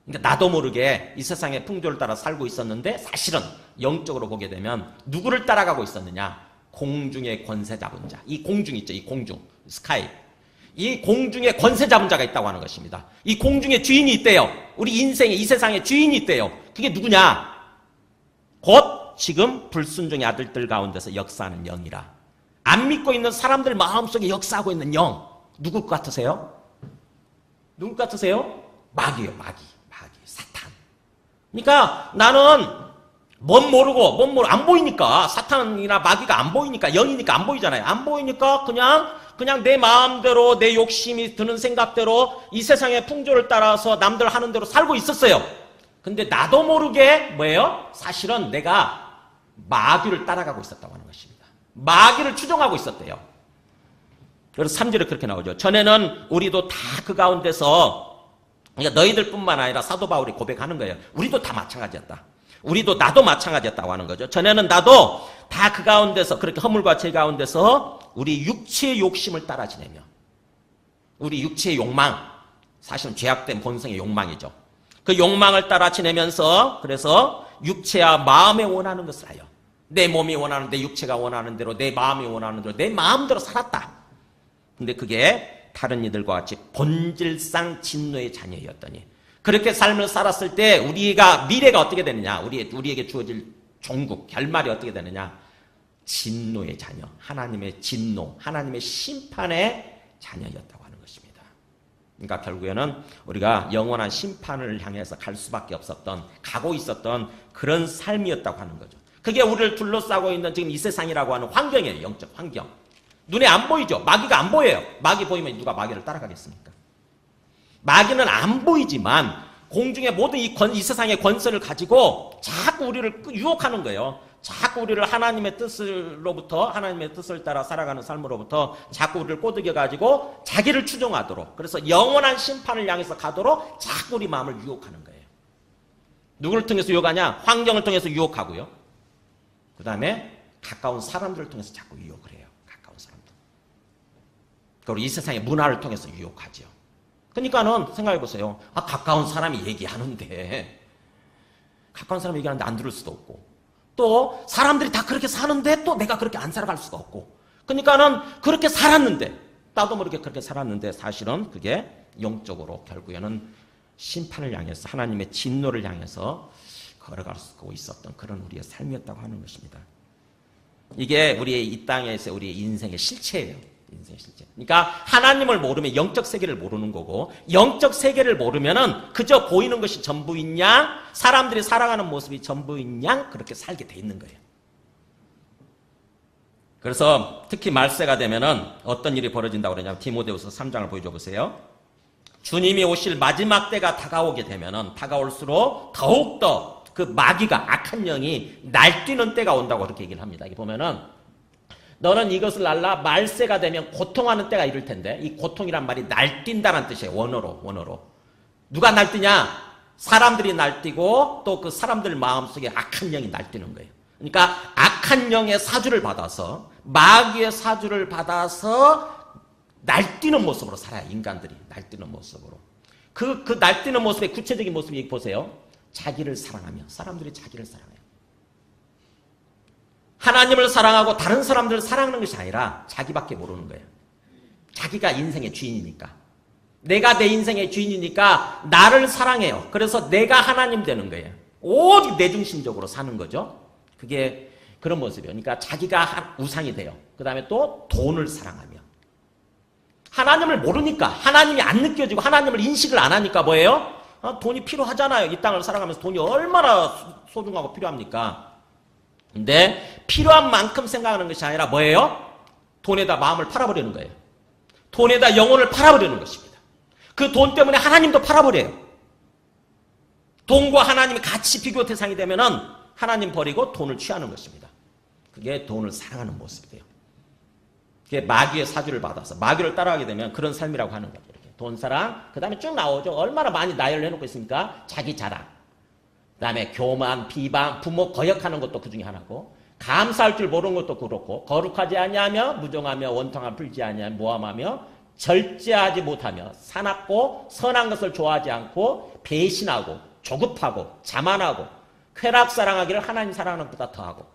그러니까 나도 모르게 이 세상의 풍조를 따라 살고 있었는데, 사실은 영적으로 보게 되면 누구를 따라가고 있었느냐? 공중의 권세 잡은 자. 이 공중 있죠. 이 공중. 스카이. 이 공중에 권세 잡은 자가 있다고 하는 것입니다. 이 공중에 주인이 있대요. 우리 인생에, 이 세상에 주인이 있대요. 그게 누구냐? 곧 지금 불순종의 아들들 가운데서 역사하는 영이라. 안 믿고 있는 사람들 마음속에 역사하고 있는 영. 누굴 것 같으세요? 누굴 것 같으세요? 마귀예요. 마귀, 사탄. 그러니까 나는 안 보이니까, 사탄이나 마귀가 안 보이니까, 영이니까 안 보이잖아요. 안 보이니까 그냥 내 마음대로, 내 욕심이 드는 생각대로 이 세상의 풍조를 따라서 남들 하는 대로 살고 있었어요. 근데 나도 모르게 뭐예요? 사실은 내가 마귀를 따라가고 있었다고 하는 것입니다. 마귀를 추종하고 있었대요. 그래서 3절에 그렇게 나오죠. 전에는 우리도 다 그 가운데서, 그러니까 너희들뿐만 아니라 사도 바울이 고백하는 거예요. 우리도 다 마찬가지였다. 나도 마찬가지였다고 하는 거죠. 전에는 나도 다 그 가운데서, 그렇게 허물과 죄 가운데서 우리 육체의 욕심을 따라 지내며, 우리 육체의 욕망, 사실은 죄악된 본성의 욕망이죠. 그 욕망을 따라 지내면서, 그래서 육체와 마음에 원하는 것을 하여, 내 몸이 원하는, 내 육체가 원하는 대로, 내 마음이 원하는 대로, 내 마음대로 살았다. 근데 그게 다른 이들과 같이 본질상 진노의 자녀였더니, 그렇게 삶을 살았을 때 우리가 미래가 어떻게 되느냐, 우리에게 주어질 종국, 결말이 어떻게 되느냐, 진노의 자녀, 하나님의 진노, 하나님의 심판의 자녀였다고 하는 것입니다. 그러니까 결국에는 우리가 영원한 심판을 향해서 갈 수밖에 없었던, 가고 있었던 그런 삶이었다고 하는 거죠. 그게 우리를 둘러싸고 있는 지금 이 세상이라고 하는 환경이에요. 영적 환경. 눈에 안 보이죠. 마귀가 안 보여요. 마귀 보이면 누가 마귀를 따라가겠습니까? 마귀는 안 보이지만 공중의 모든 이 세상의 권세를 가지고 자꾸 우리를 유혹하는 거예요. 자꾸 우리를 하나님의 뜻으로부터, 하나님의 뜻을 따라 살아가는 삶으로부터 자꾸 우리를 꼬드겨가지고 자기를 추종하도록, 그래서 영원한 심판을 향해서 가도록 자꾸 우리 마음을 유혹하는 거예요. 누구를 통해서 유혹하냐? 환경을 통해서 유혹하고요. 그 다음에 가까운 사람들을 통해서 자꾸 유혹을 해요. 가까운 사람들. 그리고 이 세상의 문화를 통해서 유혹하죠. 그러니까는 생각해 보세요. 가까운 사람이 얘기하는데, 가까운 사람이 얘기하는데 안 들을 수도 없고, 또 사람들이 다 그렇게 사는데 또 내가 그렇게 안 살아갈 수가 없고, 그러니까는 그렇게 살았는데, 나도 모르게 그렇게 살았는데 사실은 그게 영적으로 결국에는 심판을 향해서, 하나님의 진노를 향해서 걸어가고 있었던 그런 우리의 삶이었다고 하는 것입니다. 이게 우리의 이 땅에서 우리의 인생의 실체예요. 인생의 실체. 그러니까 하나님을 모르면 영적 세계를 모르는 거고, 영적 세계를 모르면은 그저 보이는 것이 전부인 양, 사람들이 살아가는 모습이 전부인 양 그렇게 살게 돼 있는 거예요. 그래서 특히 말세가 되면은 어떤 일이 벌어진다고 그러냐면 디모데후서 3장을 보여줘 보세요. 주님이 오실 마지막 때가 다가오게 되면은 다가올수록 더욱더 그 마귀가, 악한 영이 날뛰는 때가 온다고 그렇게 얘기를 합니다. 여기 보면은 너는 이것을 알라, 말세가 되면 고통하는 때가 이를 텐데, 이 고통이란 말이 날뛴다는 뜻이에요. 원어로. 누가 날뛰냐? 사람들이 날뛰고 또 그 사람들 마음속에 악한 영이 날뛰는 거예요. 그러니까 악한 영의 사주를 받아서, 마귀의 사주를 받아서 날뛰는 모습으로 살아요. 인간들이 날뛰는 모습으로. 그 날뛰는 모습의 구체적인 모습이 보세요. 자기를 사랑하며, 사람들이 자기를 사랑해요. 하나님을 사랑하고 다른 사람들을 사랑하는 것이 아니라 자기밖에 모르는 거예요. 자기가 인생의 주인이니까. 내가 내 인생의 주인이니까 나를 사랑해요. 그래서 내가 하나님 되는 거예요. 오직 내중심적으로 사는 거죠. 그게 그런 모습이에요. 그러니까 자기가 우상이 돼요. 그 다음에 또 돈을 사랑하며. 하나님을 모르니까, 하나님이 안 느껴지고 하나님을 인식을 안 하니까 뭐예요? 돈이 필요하잖아요. 이 땅을 살아가면서 돈이 얼마나 소중하고 필요합니까? 근데 필요한 만큼 생각하는 것이 아니라 뭐예요? 돈에다 마음을 팔아버리는 거예요. 돈에다 영혼을 팔아버리는 것입니다. 그 돈 때문에 하나님도 팔아버려요. 돈과 하나님이 같이 비교 대상이 되면은 하나님 버리고 돈을 취하는 것입니다. 그게 돈을 사랑하는 모습이에요. 그게 마귀의 사주를 받아서 마귀를 따라가게 되면 그런 삶이라고 하는 거죠. 돈 사랑, 그 다음에 쭉 나오죠. 얼마나 많이 나열을 해놓고 있습니까? 자기 자랑, 그 다음에 교만, 비방, 부모 거역하는 것도 그 중에 하나고, 감사할 줄 모르는 것도 그렇고, 거룩하지 아니하며 무정하며 원통함 풀지 아니하며 모함하며 절제하지 못하며 사납고 선한 것을 좋아하지 않고 배신하고 조급하고 자만하고 쾌락 사랑하기를 하나님 사랑하는 것보다 더하고.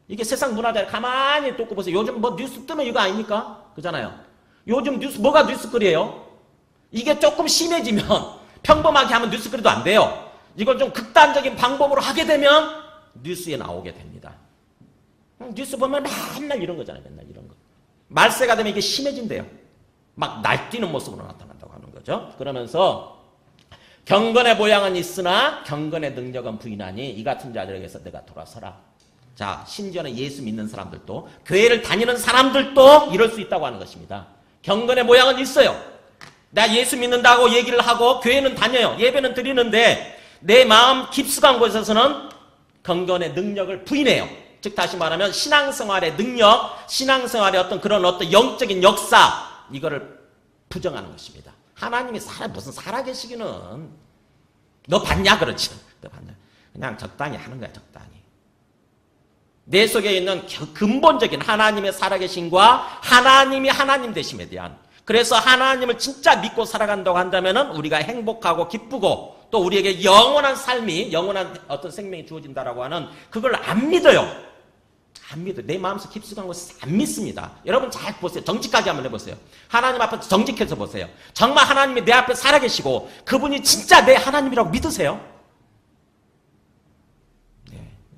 이게 세상 문화잖아요. 가만히 또 보세요. 요즘 뭐 뉴스 뜨면 이거 아닙니까? 그잖아요. 요즘 뉴스, 뭐가 뉴스거리예요? 이게 조금 심해지면, 평범하게 하면 뉴스거리도 안 돼요. 이걸 좀 극단적인 방법으로 하게 되면 뉴스에 나오게 됩니다. 뉴스 보면 맨날 이런 거잖아요. 맨날 이런 거. 말세가 되면 이게 심해진대요. 막 날뛰는 모습으로 나타난다고 하는 거죠. 그러면서 경건의 모양은 있으나 경건의 능력은 부인하니 이 같은 자들에게서 내가 돌아서라. 자, 심지어는 예수 믿는 사람들도, 교회를 다니는 사람들도 이럴 수 있다고 하는 것입니다. 경건의 모양은 있어요. 나 예수 믿는다고 얘기를 하고 교회는 다녀요. 예배는 드리는데 내 마음 깊숙한 곳에서는 경건의 능력을 부인해요. 즉 다시 말하면 신앙생활의 능력, 신앙생활의 어떤 영적인 역사, 이거를 부정하는 것입니다. 하나님이 무슨 살아계시기는, 너 봤냐? 그렇지. 너 봤냐? 그냥 적당히 하는 거야. 적당히. 내 속에 있는 근본적인 하나님의 살아계심과 하나님이 하나님 되심에 대한, 그래서 하나님을 진짜 믿고 살아간다고 한다면 우리가 행복하고 기쁘고 또 우리에게 영원한 삶이, 영원한 어떤 생명이 주어진다라고 하는 그걸 안 믿어요. 안 믿어요. 내 마음속 깊숙한 곳에서 안 믿습니다. 여러분 잘 보세요. 정직하게 한번 해보세요. 하나님 앞에서 정직해서 보세요. 정말 하나님이 내 앞에 살아계시고 그분이 진짜 내 하나님이라고 믿으세요?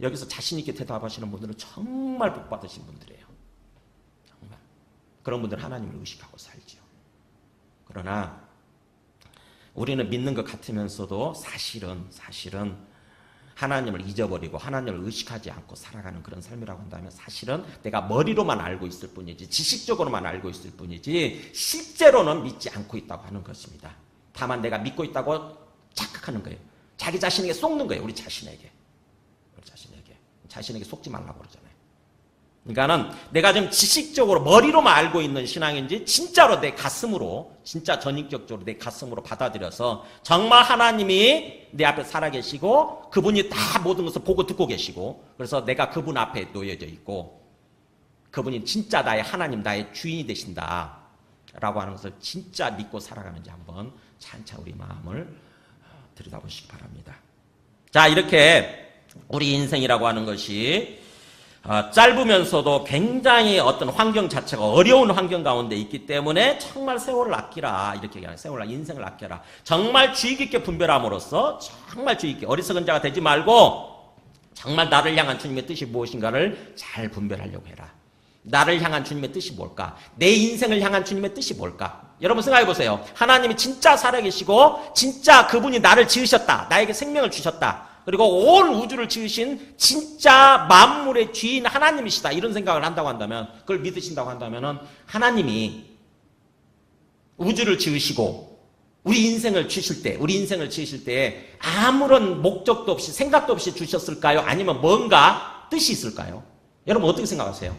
여기서 자신 있게 대답하시는 분들은 정말 복 받으신 분들이에요. 정말. 그런 분들은 하나님을 의식하고 살지요. 그러나 우리는 믿는 것 같으면서도 사실은 하나님을 잊어버리고 하나님을 의식하지 않고 살아가는 그런 삶이라고 한다면 사실은 내가 머리로만 알고 있을 뿐이지 지식적으로만 알고 있을 뿐이지 실제로는 믿지 않고 있다고 하는 것입니다. 다만 내가 믿고 있다고 착각하는 거예요. 자기 자신에게 속는 거예요. 우리 자신에게 속지 말라고 그러잖아요. 그러니까는 내가 좀 지식적으로 머리로만 알고 있는 신앙인지 진짜로 내 가슴으로 진짜 전인격적으로 내 가슴으로 받아들여서 정말 하나님이 내 앞에 살아계시고 그분이 다 모든 것을 보고 듣고 계시고 그래서 내가 그분 앞에 놓여져 있고 그분이 진짜 나의 하나님 나의 주인이 되신다 라고 하는 것을 진짜 믿고 살아가는지 한번 차차 우리 마음을 들여다보시기 바랍니다. 자, 이렇게 우리 인생이라고 하는 것이 짧으면서도 굉장히 어떤 환경 자체가 어려운 환경 가운데 있기 때문에 정말 세월을 아끼라 이렇게 얘기하는 세월을 인생을 아껴라. 정말 주의 깊게 분별함으로써 정말 주의 깊게 어리석은 자가 되지 말고 정말 나를 향한 주님의 뜻이 무엇인가를 잘 분별하려고 해라. 나를 향한 주님의 뜻이 뭘까? 내 인생을 향한 주님의 뜻이 뭘까? 여러분 생각해 보세요. 하나님이 진짜 살아계시고 진짜 그분이 나를 지으셨다. 나에게 생명을 주셨다. 그리고 온 우주를 지으신 진짜 만물의 주인 하나님이시다. 이런 생각을 한다고 한다면 그걸 믿으신다고 한다면 하나님이 우주를 지으시고 우리 인생을 지으실 때 아무런 목적도 없이 생각도 없이 주셨을까요? 아니면 뭔가 뜻이 있을까요? 여러분 어떻게 생각하세요?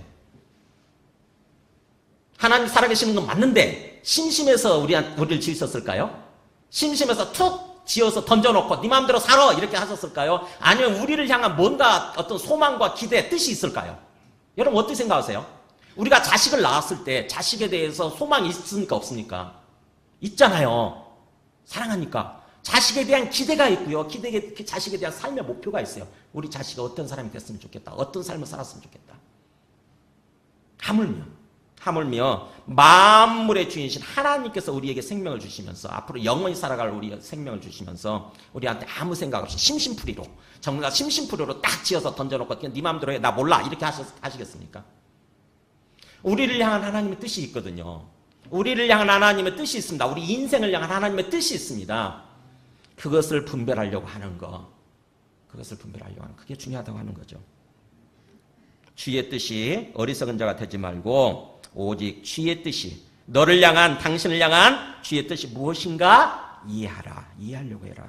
하나님 살아계시는 건 맞는데 심심해서 우리를 지으셨을까요? 심심해서 툭 지어서 던져놓고 네 마음대로 살아 이렇게 하셨을까요? 아니면 우리를 향한 뭔가 어떤 소망과 기대, 뜻이 있을까요? 여러분 어떻게 생각하세요? 우리가 자식을 낳았을 때 자식에 대해서 소망이 있습니까? 없습니까? 있잖아요. 사랑하니까. 자식에 대한 기대가 있고요. 자식에 대한 삶의 목표가 있어요. 우리 자식이 어떤 사람이 됐으면 좋겠다. 어떤 삶을 살았으면 좋겠다. 하물며 만물의 주인이신 하나님께서 우리에게 생명을 주시면서 앞으로 영원히 살아갈 우리의 생명을 주시면서 우리한테 아무 생각 없이 심심풀이로 정말 심심풀이로 딱 지어서 던져놓고 네 마음대로 해. 나 몰라. 이렇게 하시겠습니까? 우리를 향한 하나님의 뜻이 있거든요. 우리를 향한 하나님의 뜻이 있습니다. 우리 인생을 향한 하나님의 뜻이 있습니다. 그것을 분별하려고 하는 거. 그게 중요하다고 하는 거죠. 주의 뜻이 어리석은 자가 되지 말고 오직 주의 뜻이 너를 향한 당신을 향한 주의 뜻이 무엇인가 이해하려고 해라.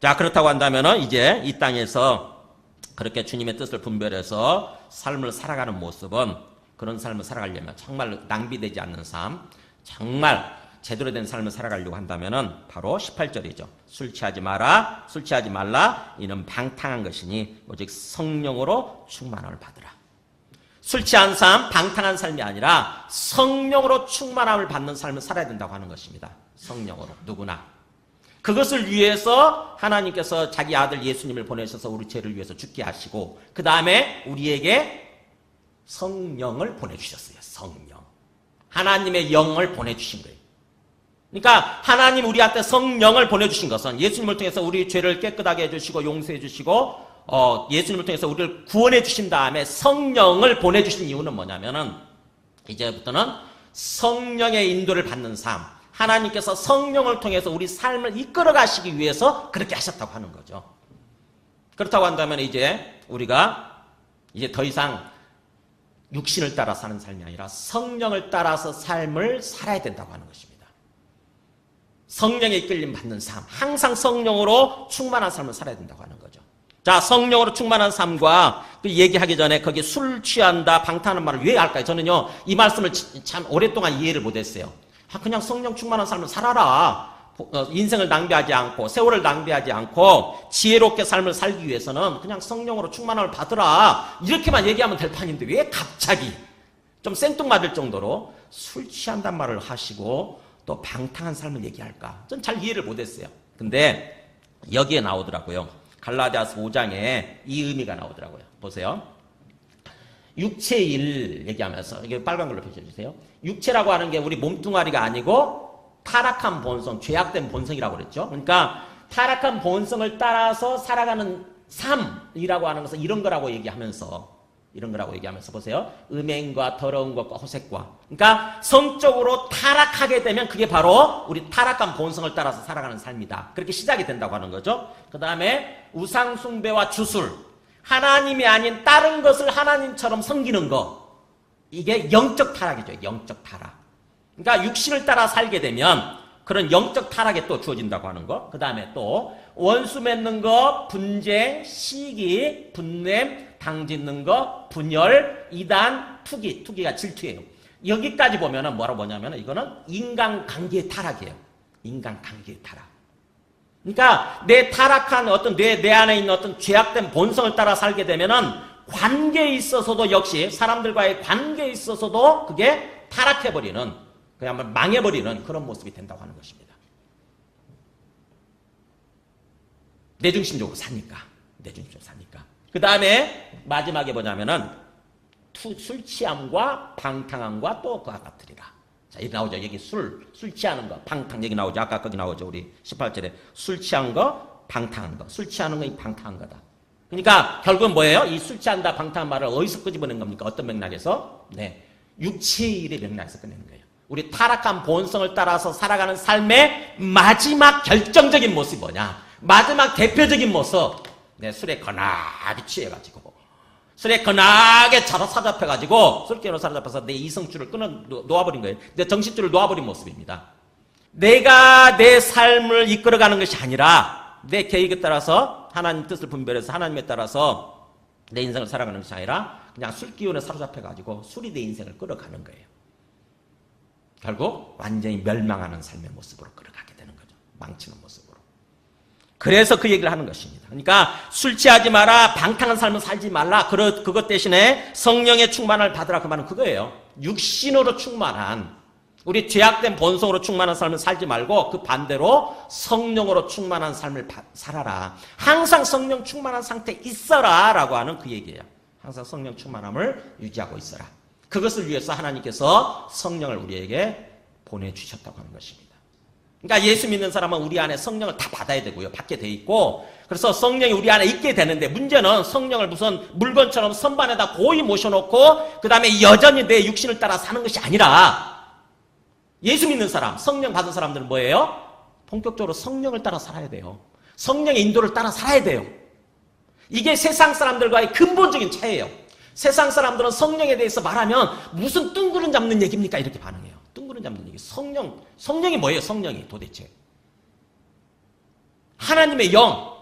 자, 그렇다고 한다면 이제 이 땅에서 그렇게 주님의 뜻을 분별해서 삶을 살아가는 모습은 그런 삶을 살아가려면 정말 낭비되지 않는 삶, 정말 제대로 된 삶을 살아가려고 한다면 바로 18절이죠. 술 취하지 말라. 이는 방탕한 것이니 오직 성령으로 충만함을 받으라. 술 취한 삶, 방탕한 삶이 아니라 성령으로 충만함을 받는 삶을 살아야 된다고 하는 것입니다. 성령으로 누구나. 그것을 위해서 하나님께서 자기 아들 예수님을 보내셔서 우리 죄를 위해서 죽게 하시고 그 다음에 우리에게 성령을 보내주셨어요. 성령. 하나님의 영을 보내주신 거예요. 그러니까 하나님 우리한테 성령을 보내주신 것은 예수님을 통해서 우리 죄를 깨끗하게 해주시고 용서해 주시고 예수님을 통해서 우리를 구원해 주신 다음에 성령을 보내주신 이유는 뭐냐면은 이제부터는 성령의 인도를 받는 삶, 하나님께서 성령을 통해서 우리 삶을 이끌어 가시기 위해서 그렇게 하셨다고 하는 거죠. 그렇다고 한다면 이제 우리가 이제 더 이상 육신을 따라 사는 삶이 아니라 성령을 따라서 삶을 살아야 된다고 하는 것입니다. 성령의 이끌림 받는 삶, 항상 성령으로 충만한 삶을 살아야 된다고 하는 거죠. 자, 성령으로 충만한 삶과 그 얘기하기 전에 거기 술 취한다, 방탕하는 말을 왜 할까요? 저는요, 이 말씀을 참 오랫동안 이해를 못했어요. 그냥 성령 충만한 삶을 살아라. 인생을 낭비하지 않고, 세월을 낭비하지 않고, 지혜롭게 삶을 살기 위해서는 그냥 성령으로 충만함을 받으라. 이렇게만 얘기하면 될 판인데, 왜 갑자기 좀 생뚱맞을 정도로 술 취한단 말을 하시고, 또 방탕한 삶을 얘기할까? 전 잘 이해를 못했어요. 근데 여기에 나오더라고요. 갈라디아서 5장에 이 의미가 나오더라고요. 보세요. 육체의 일 얘기하면서 이게 빨간 걸로 표시해주세요. 육체라고 하는 게 우리 몸뚱아리가 아니고 타락한 본성, 죄악된 본성이라고 그랬죠. 그러니까 타락한 본성을 따라서 살아가는 삶이라고 하는 것은 이런 거라고 얘기하면서 보세요. 음행과 더러운 것과 호색과. 그러니까 성적으로 타락하게 되면 그게 바로 우리 타락한 본성을 따라서 살아가는 삶이다. 그렇게 시작이 된다고 하는 거죠. 그 다음에 우상숭배와 주술. 하나님이 아닌 다른 것을 하나님처럼 섬기는 거. 이게 영적 타락이죠. 영적 타락. 그러니까 육신을 따라 살게 되면 그런 영적 타락에 또 주어진다고 하는 거. 그 다음에 또 원수 맺는 거, 분쟁, 시기, 분냄, 당짓는 거, 분열, 이단, 투기. 투기가 질투예요. 여기까지 보면은 뭐냐면은 이거는 인간관계의 타락이에요. 인간관계의 타락. 그러니까 내 타락한 어떤 내 안에 있는 어떤 죄악된 본성을 따라 살게 되면은 관계에 있어서도 역시 사람들과의 관계에 있어서도 그게 타락해버리는, 그야말로 망해버리는 그런 모습이 된다고 하는 것입니다. 내중심적으로 사니까. 그 다음에 마지막에 뭐냐면은 술 취함과 방탕함과 또 그와 같으리라. 자, 여기 나오죠. 여기 술 취하는 거, 방탕 여기 나오죠. 아까 거기 나오죠. 우리 18절에 술 취한 거, 방탕한 거. 술 취하는 거, 이 방탕한 거다. 그러니까 결국은 뭐예요? 이 술 취한다, 방탕한 말을 어디서 끄집어낸 겁니까? 어떤 맥락에서? 네, 육체의 일의 맥락에서 꺼내는 거예요. 우리 타락한 본성을 따라서 살아가는 삶의 마지막 결정적인 모습이 뭐냐? 마지막 대표적인 모습. 네, 술에 거나게 취해가지고, 술에 거나게 사로잡혀가지고, 술기로 사로잡혀서 내 이성줄을 놓아버린 거예요. 내 정신줄을 놓아버린 모습입니다. 내가 내 삶을 이끌어가는 것이 아니라, 내 계획에 따라서 하나님 뜻을 분별해서 하나님에 따라서 내 인생을 살아가는 것이 아니라, 그냥 술 기운에 사로잡혀가지고 술이 내 인생을 끌어가는 거예요. 결국 완전히 멸망하는 삶의 모습으로 끌어가게 되는 거죠. 망치는 모습으로. 그래서 그 얘기를 하는 것입니다. 그러니까 술 취하지 마라, 방탕한 삶을 살지 말라, 그것 대신에 성령의 충만을 받으라, 그 말은 그거예요. 육신으로 충만한, 우리 죄악된 본성으로 충만한 삶을 살지 말고 그 반대로 성령으로 충만한 삶을 살아라. 항상 성령 충만한 상태에 있어라 라고 하는 그 얘기예요. 항상 성령 충만함을 유지하고 있어라. 그것을 위해서 하나님께서 성령을 우리에게 보내주셨다고 하는 것입니다. 그러니까 예수 믿는 사람은 우리 안에 성령을 다 받아야 되고요. 받게 돼 있고, 그래서 성령이 우리 안에 있게 되는데, 문제는 성령을 무슨 물건처럼 선반에다 고이 모셔놓고 그 다음에 여전히 내 육신을 따라 사는 것이 아니라, 예수 믿는 사람, 성령 받은 사람들은 뭐예요? 본격적으로 성령을 따라 살아야 돼요. 성령의 인도를 따라 살아야 돼요. 이게 세상 사람들과의 근본적인 차이예요. 세상 사람들은 성령에 대해서 말하면 무슨 뜬구름 잡는 얘기입니까? 이렇게 반응해요. 뜬구름 잡는 얘기. 성령이 뭐예요? 성령이 도대체. 하나님의 영.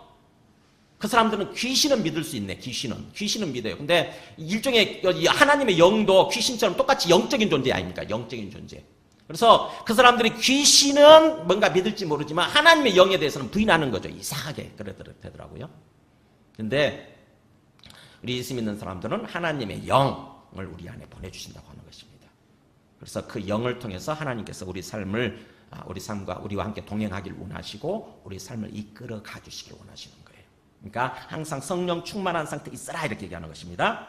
그 사람들은 귀신은 믿을 수 있네. 귀신은 믿어요. 근데 일종의 하나님의 영도 귀신처럼 똑같이 영적인 존재 아닙니까? 영적인 존재. 그래서 그 사람들이 귀신은 뭔가 믿을지 모르지만 하나님의 영에 대해서는 부인하는 거죠. 이상하게 그러더라고요. 근데 우리 예수 믿는 사람들은 하나님의 영을 우리 안에 보내주신다고 하는 것입니다. 그래서 그 영을 통해서 하나님께서 우리 삶과 우리와 함께 동행하길 원하시고 우리 삶을 이끌어 가주시길 원하시는 거예요. 그러니까 항상 성령 충만한 상태에 있어라 이렇게 얘기하는 것입니다.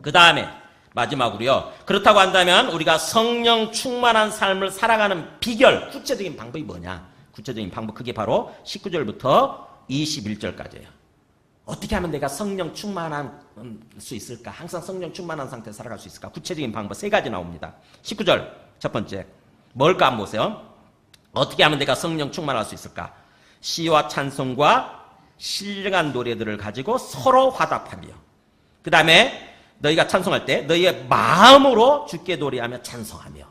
그 다음에 마지막으로요. 그렇다고 한다면 우리가 성령 충만한 삶을 살아가는 비결, 구체적인 방법이 뭐냐? 구체적인 방법, 그게 바로 19절부터 21절까지예요. 어떻게 하면 내가 성령 충만할 수 있을까? 항상 성령 충만한 상태에 살아갈 수 있을까? 구체적인 방법 3가지 나옵니다. 19절 첫 번째 뭘까 한번 보세요. 어떻게 하면 내가 성령 충만할 수 있을까? 시와 찬송과 신령한 노래들을 가지고 서로 화답하며, 그 다음에 너희가 찬송할 때 너희의 마음으로 주께 노래하며 찬송하며.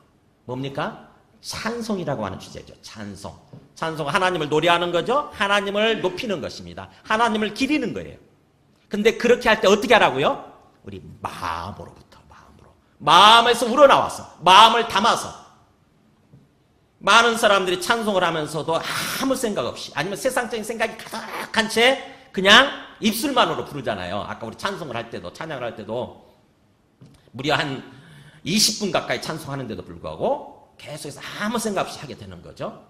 뭡니까? 찬송이라고 하는 주제죠. 찬송. 하나님을 노래하는 거죠. 하나님을 높이는 것입니다. 하나님을 기리는 거예요. 근데 그렇게 할 때 어떻게 하라고요? 우리 마음으로부터, 마음에서 우러나와서, 마음을 담아서. 많은 사람들이 찬송을 하면서도 아무 생각 없이, 아니면 세상적인 생각이 가득한 채 그냥 입술만으로 부르잖아요. 아까 우리 찬송을 할 때도, 찬양을 할 때도 무려 한 20분 가까이 찬송하는데도 불구하고 계속해서 아무 생각 없이 하게 되는 거죠.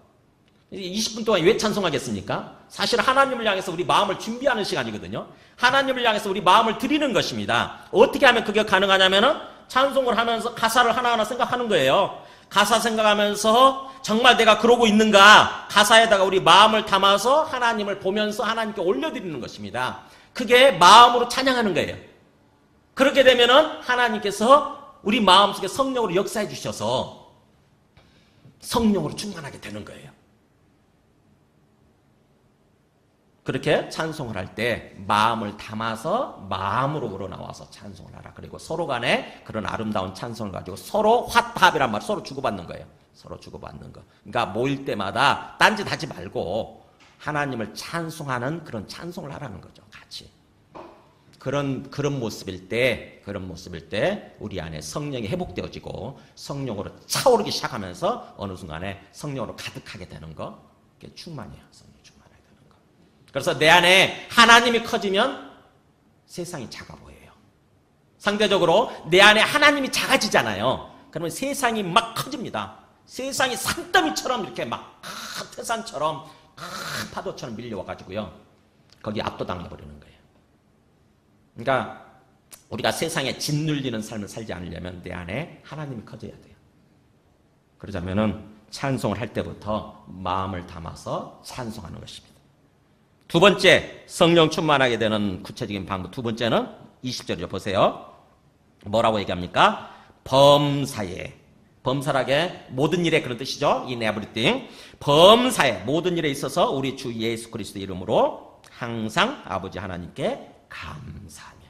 20분 동안 왜 찬송하겠습니까? 사실 하나님을 향해서 우리 마음을 준비하는 시간이거든요. 하나님을 향해서 우리 마음을 드리는 것입니다. 어떻게 하면 그게 가능하냐면은 찬송을 하면서 가사를 하나하나 생각하는 거예요. 가사 생각하면서 정말 내가 그러고 있는가, 가사에다가 우리 마음을 담아서 하나님을 보면서 하나님께 올려드리는 것입니다. 그게 마음으로 찬양하는 거예요. 그렇게 되면은 하나님께서 우리 마음속에 성령으로 역사해 주셔서 성령으로 충만하게 되는 거예요. 그렇게 찬송을 할 때 마음을 담아서 마음으로 우러나와서 찬송을 하라. 그리고 서로 간에 그런 아름다운 찬송을 가지고 서로 화합이란 말, 서로 주고받는 거예요. 서로 주고받는 거. 그러니까 모일 때마다 딴짓 하지 말고 하나님을 찬송하는 그런 찬송을 하라는 거죠. 같이. 그런 모습일 때 우리 안에 성령이 회복되어지고 성령으로 차오르기 시작하면서 어느 순간에 성령으로 가득하게 되는 거. 그게 충만이에요. 성령이 충만하게 되는 거. 그래서 내 안에 하나님이 커지면 세상이 작아 보여요. 상대적으로 내 안에 하나님이 작아지잖아요. 그러면 세상이 막 커집니다. 세상이 산더미처럼 이렇게 막 태산처럼 파도처럼 밀려와가지고요. 거기 압도당해버리는 거예요. 그러니까 우리가 세상에 짓눌리는 삶을 살지 않으려면 내 안에 하나님이 커져야 돼요. 그러자면은 찬송을 할 때부터 마음을 담아서 찬송하는 것입니다. 두 번째, 성령 충만하게 되는 구체적인 방법. 두 번째는 20절이죠. 보세요. 뭐라고 얘기합니까? 범사에. 범사하게 모든 일에 그런 뜻이죠. in everything. 범사에 모든 일에 있어서 우리 주 예수 그리스도 이름으로 항상 아버지 하나님께 감사하며.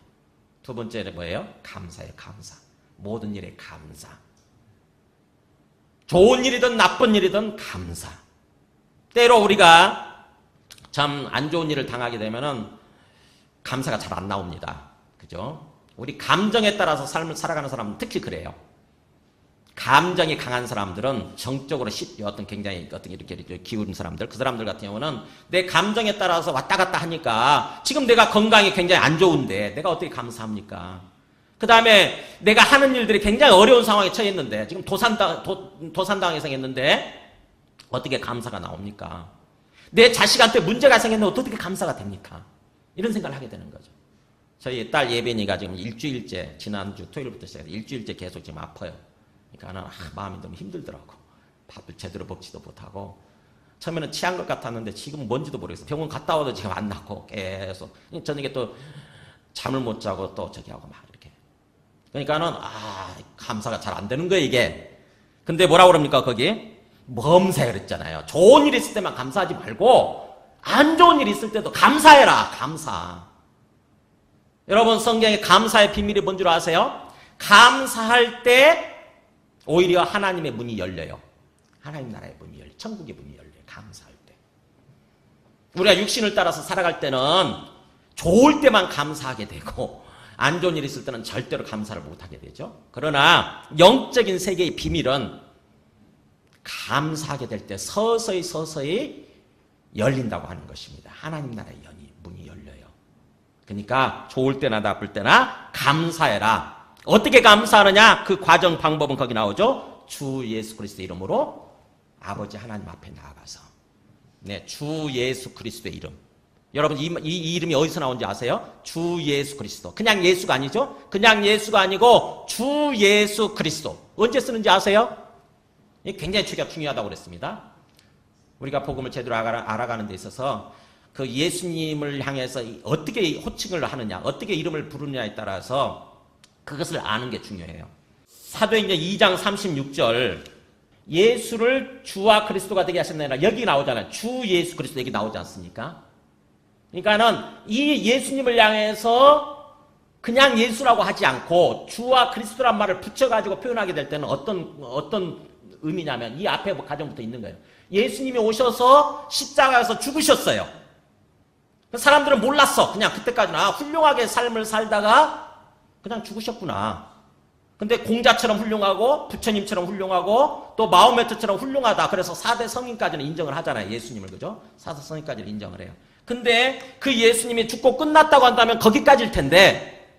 두 번째는 뭐예요? 감사예요. 감사. 모든 일에 감사. 좋은 일이든 나쁜 일이든 감사. 때로 우리가 참 안 좋은 일을 당하게 되면은 감사가 잘 안 나옵니다. 그죠? 우리 감정에 따라서 삶을 살아가는 사람은 특히 그래요. 감정이 강한 사람들은 정적으로 굉장히 이렇게 기울은 사람들, 그 사람들 같은 경우는 내 감정에 따라서 왔다 갔다 하니까 지금 내가 건강이 굉장히 안 좋은데 내가 어떻게 감사합니까? 그 다음에 내가 하는 일들이 굉장히 어려운 상황에 처했는데 지금 도산당에 생겼는데 어떻게 감사가 나옵니까? 내 자식한테 문제가 생겼는데 어떻게 감사가 됩니까? 이런 생각을 하게 되는 거죠. 저희 딸 예빈이가 지금 일주일째, 지난주 토요일부터 시작해서 일주일째 계속 지금 아파요. 그러니까 마음이 너무 힘들더라고. 밥을 제대로 먹지도 못하고 처음에는 취한 것 같았는데 지금 뭔지도 모르겠어. 병원 갔다 와도 지금 안 낫고 계속 저녁에 또 잠을 못 자고 또 저기 하고 막 이렇게. 그러니까는 감사가 잘 안 되는 거예요 이게. 근데 뭐라고 그럽니까 거기? 범사에 그랬잖아요. 좋은 일 있을 때만 감사하지 말고 안 좋은 일 있을 때도 감사해라. 감사. 여러분 성경에 감사의 비밀이 뭔 줄 아세요? 감사할 때 오히려 하나님의 문이 열려요. 하나님 나라의 문이 열려요. 천국의 문이 열려요. 감사할 때. 우리가 육신을 따라서 살아갈 때는 좋을 때만 감사하게 되고 안 좋은 일 있을 때는 절대로 감사를 못하게 되죠. 그러나 영적인 세계의 비밀은 감사하게 될 때 서서히 열린다고 하는 것입니다. 하나님 나라의 문이 열려요. 그러니까 좋을 때나 나쁠 때나 감사해라. 어떻게 감사하느냐? 그 과정 방법은 거기 나오죠. 주 예수 그리스도 이름으로 아버지 하나님 앞에 나아가서 주 예수 그리스도의 이름. 여러분 이 이름이 어디서 나온지 아세요? 주 예수 그리스도. 그냥 예수가 아니죠. 그냥 예수가 아니고 주 예수 그리스도. 언제 쓰는지 아세요? 이게 굉장히 중요하다고 그랬습니다. 우리가 복음을 제대로 알아가는 데 있어서 그 예수님을 향해서 어떻게 호칭을 하느냐, 어떻게 이름을 부르느냐에 따라서 그것을 아는 게 중요해요. 사도행전 2장 36절 예수를 주와 그리스도가 되게 하셨느니라 여기 나오잖아요. 주 예수 그리스도 여기 나오지 않습니까? 그러니까는 이 예수님을 향해서 그냥 예수라고 하지 않고 주와 그리스도란 말을 붙여가지고 표현하게 될 때는 어떤 의미냐면 이 앞에 가정부터 있는 거예요. 예수님이 오셔서 십자가에서 죽으셨어요. 사람들은 몰랐어. 그냥 그때까지는 훌륭하게 삶을 살다가 그냥 죽으셨구나. 근데 공자처럼 훌륭하고 부처님처럼 훌륭하고 또 마호메트처럼 훌륭하다. 그래서 4대 성인까지는 인정을 하잖아요. 예수님을. 그죠? 4대 성인까지는 인정을 해요. 근데 그 예수님이 죽고 끝났다고 한다면 거기까지일 텐데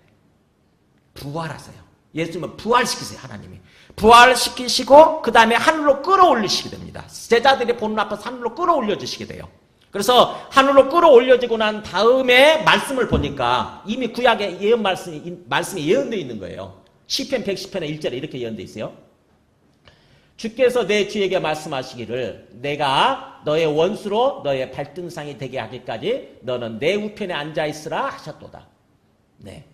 부활하세요. 예수님은 부활시키세요. 하나님이. 부활시키시고 그 다음에 하늘로 끌어올리시게 됩니다. 제자들이 보는 앞에서 하늘로 끌어올려 주시게 돼요. 그래서 하늘로 끌어올려지고 난 다음에 말씀을 보니까 이미 구약에 예언 말씀이 예언되어 있는 거예요. 시편 110편의 1절에 이렇게 예언되어 있어요. 주께서 내 주에게 말씀하시기를 내가 너의 원수로 너의 발등상이 되게 하기까지 너는 내 우편에 앉아있으라 하셨도다. 네.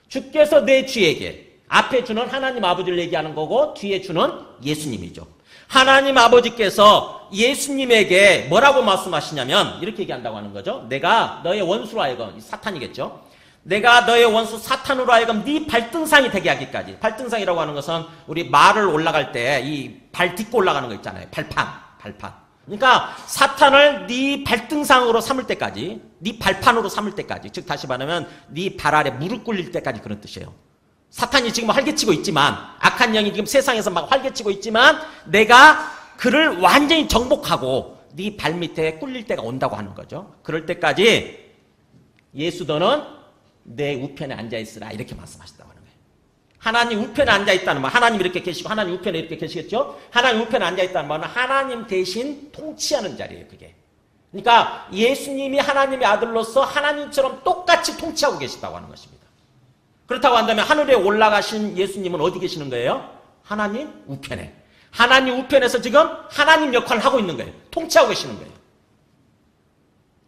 주께서 내 주에게, 앞에 주는 하나님 아버지를 얘기하는 거고 뒤에 주는 예수님이죠. 하나님 아버지께서 예수님에게 뭐라고 말씀하시냐면 이렇게 얘기한다고 하는 거죠. 내가 너의 원수로 하여금, 사탄이겠죠. 내가 너의 원수 사탄으로 하여금 네 발등상이 되게 하기까지. 발등상이라고 하는 것은 우리 말을 올라갈 때 이 발 딛고 올라가는 거 있잖아요. 발판. 그러니까 사탄을 네 발등상으로 삼을 때까지, 네 발판으로 삼을 때까지, 즉 다시 말하면 네 발 아래 무릎 꿇릴 때까지 그런 뜻이에요. 사탄이 지금 활개치고 있지만, 악한 영이 지금 세상에서 막 활개치고 있지만 내가 그를 완전히 정복하고 네 발밑에 꿇릴 때가 온다고 하는 거죠. 그럴 때까지 예수 너는 내 우편에 앉아있으라 이렇게 말씀하셨다고 하는 거예요. 하나님 우편에 앉아있다는 말, 하나님 이렇게 계시고 하나님 우편에 이렇게 계시겠죠. 하나님 우편에 앉아있다는 말은 하나님 대신 통치하는 자리예요. 그게. 그러니까 예수님이 하나님의 아들로서 하나님처럼 똑같이 통치하고 계시다고 하는 것입니다. 그렇다고 한다면 하늘에 올라가신 예수님은 어디 계시는 거예요? 하나님 우편에. 하나님 우편에서 지금 하나님 역할을 하고 있는 거예요. 통치하고 계시는 거예요.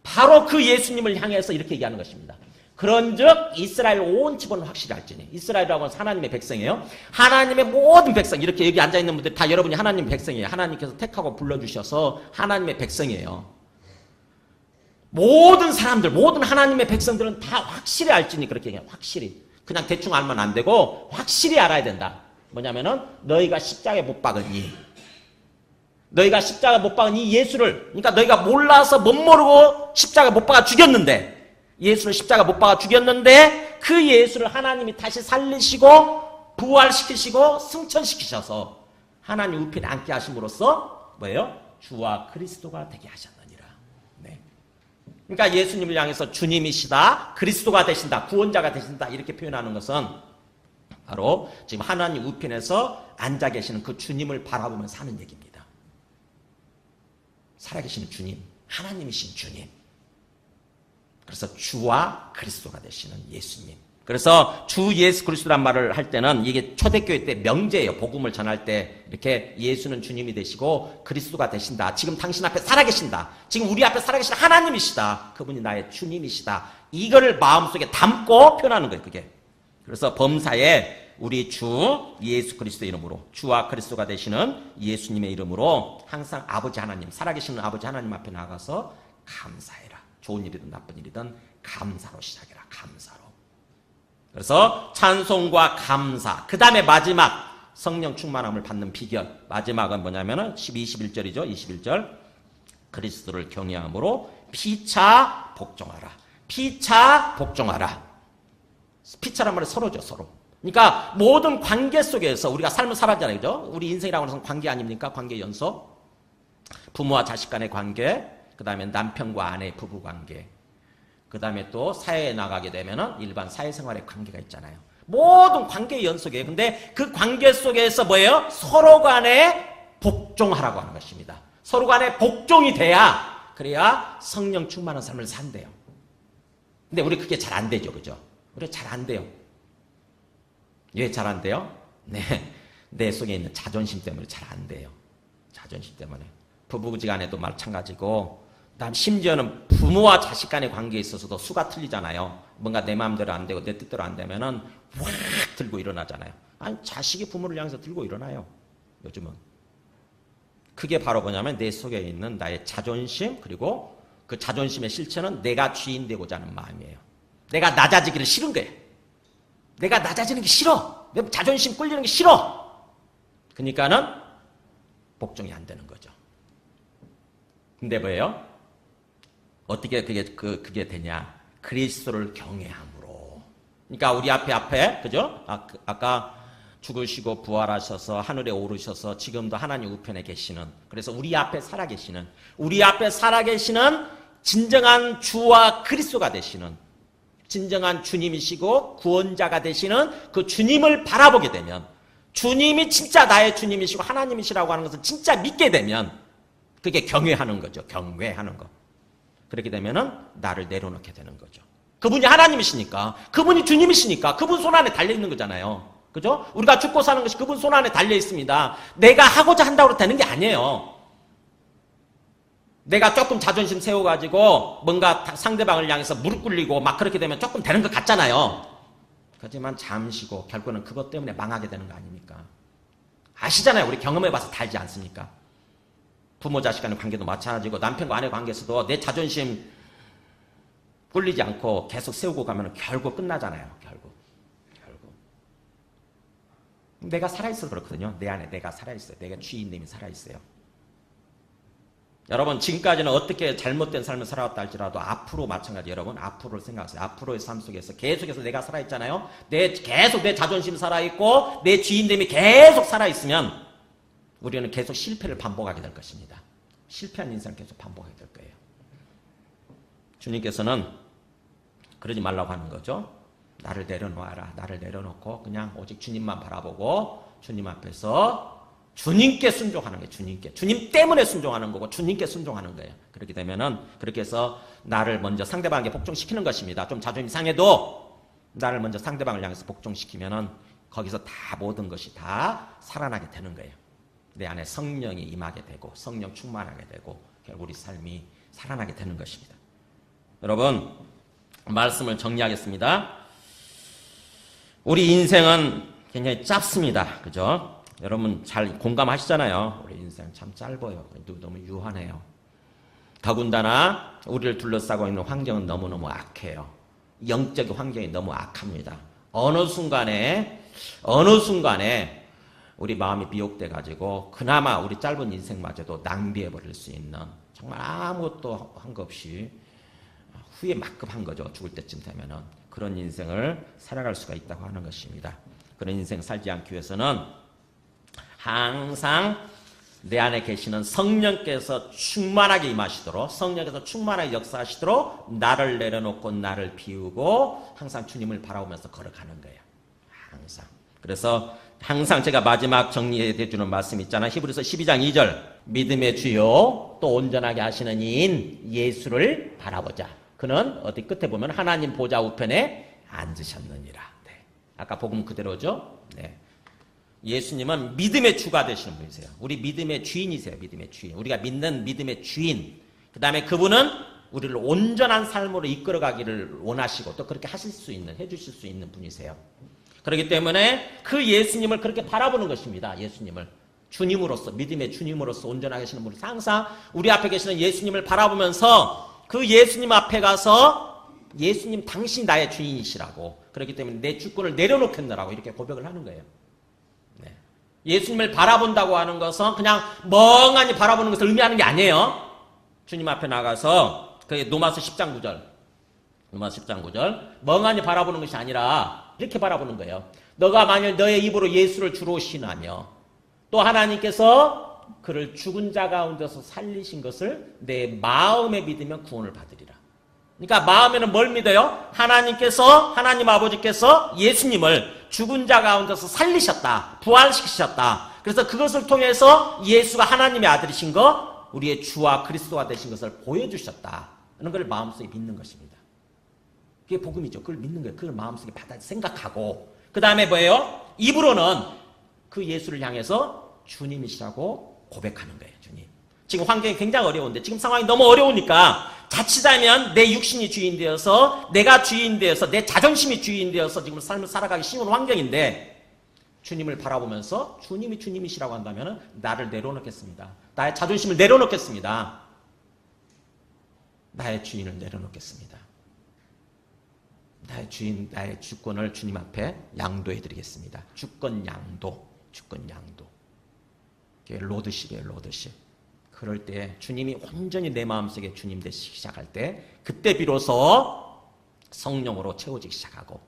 바로 그 예수님을 향해서 이렇게 얘기하는 것입니다. 그런즉 이스라엘 온 집은 확실히 알지니. 이스라엘이라고 하는 하나님의 백성이에요. 하나님의 모든 백성, 이렇게 여기 앉아있는 분들 다 여러분이 하나님의 백성이에요. 하나님께서 택하고 불러주셔서 하나님의 백성이에요. 모든 사람들, 모든 하나님의 백성들은 다 확실히 알지니 그렇게 얘기해요. 확실히. 그냥 대충 알면 안 되고 확실히 알아야 된다. 뭐냐면은 너희가 십자가에 못 박은 이, 너희가 십자가에 못 박은 이 예수를, 그러니까 너희가 몰라서 못 모르고 십자가에 못 박아 죽였는데, 예수를 십자가 못 박아 죽였는데 그 예수를 하나님이 다시 살리시고 부활시키시고 승천시키셔서 하나님 우편에 앉게 하심으로써 뭐예요? 주와 그리스도가 되게 하셨느니라. 네. 그러니까 예수님을 향해서 주님이시다, 그리스도가 되신다, 구원자가 되신다 이렇게 표현하는 것은 바로 지금 하나님 우편에서 앉아 계시는 그 주님을 바라보면서 하는 얘기입니다. 살아계시는 주님, 하나님이신 주님. 그래서 주와 그리스도가 되시는 예수님. 그래서 주 예수 그리스도란 말을 할 때는 이게 초대교회 때 명제예요. 복음을 전할 때 이렇게 예수는 주님이 되시고 그리스도가 되신다. 지금 당신 앞에 살아계신다. 지금 우리 앞에 살아계신 하나님이시다. 그분이 나의 주님이시다. 이거를 마음속에 담고 표현하는 거예요. 그게. 그래서 범사에 우리 주 예수 그리스도 이름으로, 주와 그리스도가 되시는 예수님의 이름으로 항상 아버지 하나님, 살아계시는 아버지 하나님 앞에 나가서 감사해라. 좋은 일이든 나쁜 일이든 감사로 시작해라. 감사로. 그래서 찬송과 감사. 그 다음에 마지막 성령 충만함을 받는 비결. 마지막은 뭐냐면은 21절이죠. 21절. 그리스도를 경외함으로 피차 복종하라. 피차 복종하라. 피차란 말은 서로죠. 서로. 그러니까 모든 관계 속에서 우리가 삶을 살아가잖아요. 그죠? 우리 인생이라고 하는 것은 관계 아닙니까? 관계 연속. 부모와 자식 간의 관계. 그 다음에 남편과 아내 부부 관계, 그 다음에 또 사회에 나가게 되면은 일반 사회생활의 관계가 있잖아요. 모든 관계의 연속이에요. 근데 그 관계 속에서 뭐예요? 서로 간에 복종하라고 하는 것입니다. 서로 간에 복종이 돼야, 그래야 성령 충만한 삶을 산대요. 근데 우리 그게 잘 안 되죠. 그죠? 우리 잘 안 돼요. 왜 잘 안 돼요? 네. 내 속에 있는 자존심 때문에 잘 안 돼요. 자존심 때문에. 부부지간에도 마찬가지고, 그다음 심지어는 부모와 자식 간의 관계에 있어서도 수가 틀리잖아요. 뭔가 내 마음대로 안 되고 내 뜻대로 안 되면은 확 들고 일어나잖아요. 아니 자식이 부모를 향해서 들고 일어나요. 요즘은. 그게 바로 뭐냐면 내 속에 있는 나의 자존심, 그리고 그 자존심의 실체는 내가 주인 되고자 하는 마음이에요. 내가 낮아지기를 싫은 거예요. 내가 낮아지는 게 싫어. 내 자존심 꿀리는 게 싫어. 그러니까는 복종이 안 되는 거죠. 근데 뭐예요? 어떻게 그게 되냐? 그리스도를 경외함으로. 그러니까 우리 앞에, 그죠? 아까 죽으시고 부활하셔서 하늘에 오르셔서 지금도 하나님 우편에 계시는, 그래서 우리 앞에 살아계시는 진정한 주와 그리스도가 되시는, 진정한 주님이시고 구원자가 되시는 그 주님을 바라보게 되면, 주님이 진짜 나의 주님이시고 하나님이시라고 하는 것을 진짜 믿게 되면, 그게 경외하는 거죠. 경외하는 거. 그렇게 되면은 나를 내려놓게 되는 거죠. 그분이 하나님이시니까, 그분이 주님이시니까, 그분 손 안에 달려있는 거잖아요. 그죠? 우리가 죽고 사는 것이 그분 손 안에 달려 있습니다. 내가 하고자 한다고 되는 게 아니에요. 내가 조금 자존심 세워가지고 뭔가 상대방을 향해서 무릎 꿇리고 막 그렇게 되면 조금 되는 것 같잖아요. 하지만 잠시고 결국은 그것 때문에 망하게 되는 거 아닙니까? 아시잖아요. 우리 경험해봐서 다 알지 않습니까? 부모 자식 간의 관계도 마찬가지고 남편과 아내 관계에서도 내 자존심 꿀리지 않고 계속 세우고 가면 결국 끝나잖아요. 결국. 내가 살아있어서 그렇거든요. 내 안에 내가 살아있어요. 내가 주인님이 살아있어요. 여러분 지금까지는 어떻게 잘못된 삶을 살아왔다 할지라도 앞으로 마찬가지 여러분 앞으로를 생각하세요. 앞으로의 삶 속에서 계속해서 내가 살아있잖아요. 계속 내 자존심 살아있고 내 주인됨이 계속 살아있으면 우리는 계속 실패를 반복하게 될 것입니다. 실패한 인생을 계속 반복하게 될 거예요. 주님께서는 그러지 말라고 하는 거죠. 나를 내려놓아라. 나를 내려놓고 그냥 오직 주님만 바라보고 주님 앞에서 주님께 순종하는 거예요. 주님께. 주님 때문에 순종하는 거고 주님께 순종하는 거예요. 그렇게 되면은 그렇게 해서 나를 먼저 상대방에게 복종시키는 것입니다. 좀 자존심 상해도 나를 먼저 상대방을 향해서 복종시키면은 거기서 다 모든 것이 다 살아나게 되는 거예요. 내 안에 성령이 임하게 되고 성령 충만하게 되고 결국 우리 삶이 살아나게 되는 것입니다. 여러분 말씀을 정리하겠습니다. 우리 인생은 굉장히 짧습니다. 그죠? 여러분 잘 공감하시잖아요. 우리 인생 참 짧아요. 너무 유한해요. 더군다나 우리를 둘러싸고 있는 환경은 너무너무 악해요. 영적 환경이 너무 악합니다. 어느 순간에 우리 마음이 미혹돼 가지고 그나마 우리 짧은 인생마저도 낭비해 버릴 수 있는 정말 아무것도 한 거 없이 후회 막급한 거죠. 죽을 때쯤 되면은 그런 인생을 살아갈 수가 있다고 하는 것입니다. 그런 인생 살지 않기 위해서는 항상 내 안에 계시는 성령께서 충만하게 임하시도록 성령께서 충만하게 역사하시도록 나를 내려놓고 나를 비우고 항상 주님을 바라보면서 걸어가는 거예요. 항상. 그래서 항상 제가 마지막 정리해 주는 말씀 있잖아요. 히브리서 12장 2절 믿음의 주요 또 온전하게 하시는 이인 예수를 바라보자. 그는 어디 끝에 보면 하나님 보좌 우편에 앉으셨느니라. 네. 아까 복음 그대로죠. 네. 예수님은 믿음의 주가 되시는 분이세요. 우리 믿음의 주인이세요. 믿음의 주인. 우리가 믿는 믿음의 주인. 그 다음에 그분은 우리를 온전한 삶으로 이끌어가기를 원하시고 또 그렇게 하실 수 있는, 해주실 수 있는 분이세요. 그렇기 때문에 그 예수님을 그렇게 바라보는 것입니다. 예수님을. 주님으로서, 믿음의 주님으로서 온전하게 하시는 분이 항상 우리 앞에 계시는 예수님을 바라보면서 그 예수님 앞에 가서 예수님 당신이 나의 주인이시라고 그렇기 때문에 내 주권을 내려놓겠노라고 이렇게 고백을 하는 거예요. 네. 예수님을 바라본다고 하는 것은 그냥 멍하니 바라보는 것을 의미하는 게 아니에요. 주님 앞에 나가서 로마서 10장 9절 로마서 10장 9절 멍하니 바라보는 것이 아니라 이렇게 바라보는 거예요. 너가 만일 너의 입으로 예수를 주로 신하며 또 하나님께서 그를 죽은 자 가운데서 살리신 것을 내 마음에 믿으면 구원을 받으리라. 그러니까 마음에는 뭘 믿어요? 하나님 아버지께서 예수님을 죽은 자 가운데서 살리셨다. 부활시키셨다. 그래서 그것을 통해서 예수가 하나님의 아들이신 것, 우리의 주와 그리스도가 되신 것을 보여주셨다. 하는 걸 마음속에 믿는 것입니다. 그게 복음이죠. 그걸 믿는 거예요. 그걸 마음속에 받아 생각하고 그 다음에 뭐예요? 입으로는 그 예수를 향해서 주님이시라고 고백하는 거예요. 주님. 지금 환경이 굉장히 어려운데 지금 상황이 너무 어려우니까 자칫하면 내 육신이 주인 되어서 내가 주인 되어서 내 자존심이 주인 되어서 지금 삶을 살아가기 쉬운 환경인데 주님을 바라보면서 주님이 주님이시라고 한다면 나를 내려놓겠습니다. 나의 자존심을 내려놓겠습니다. 나의 주인을 내려놓겠습니다. 나의 주인, 나의 주권을 주님 앞에 양도해드리겠습니다. 주권 양도. 그게 로드십이에요, 로드십. 그럴 때 주님이 온전히 내 마음속에 주님 되시기 시작할 때 그때 비로소 성령으로 채워지기 시작하고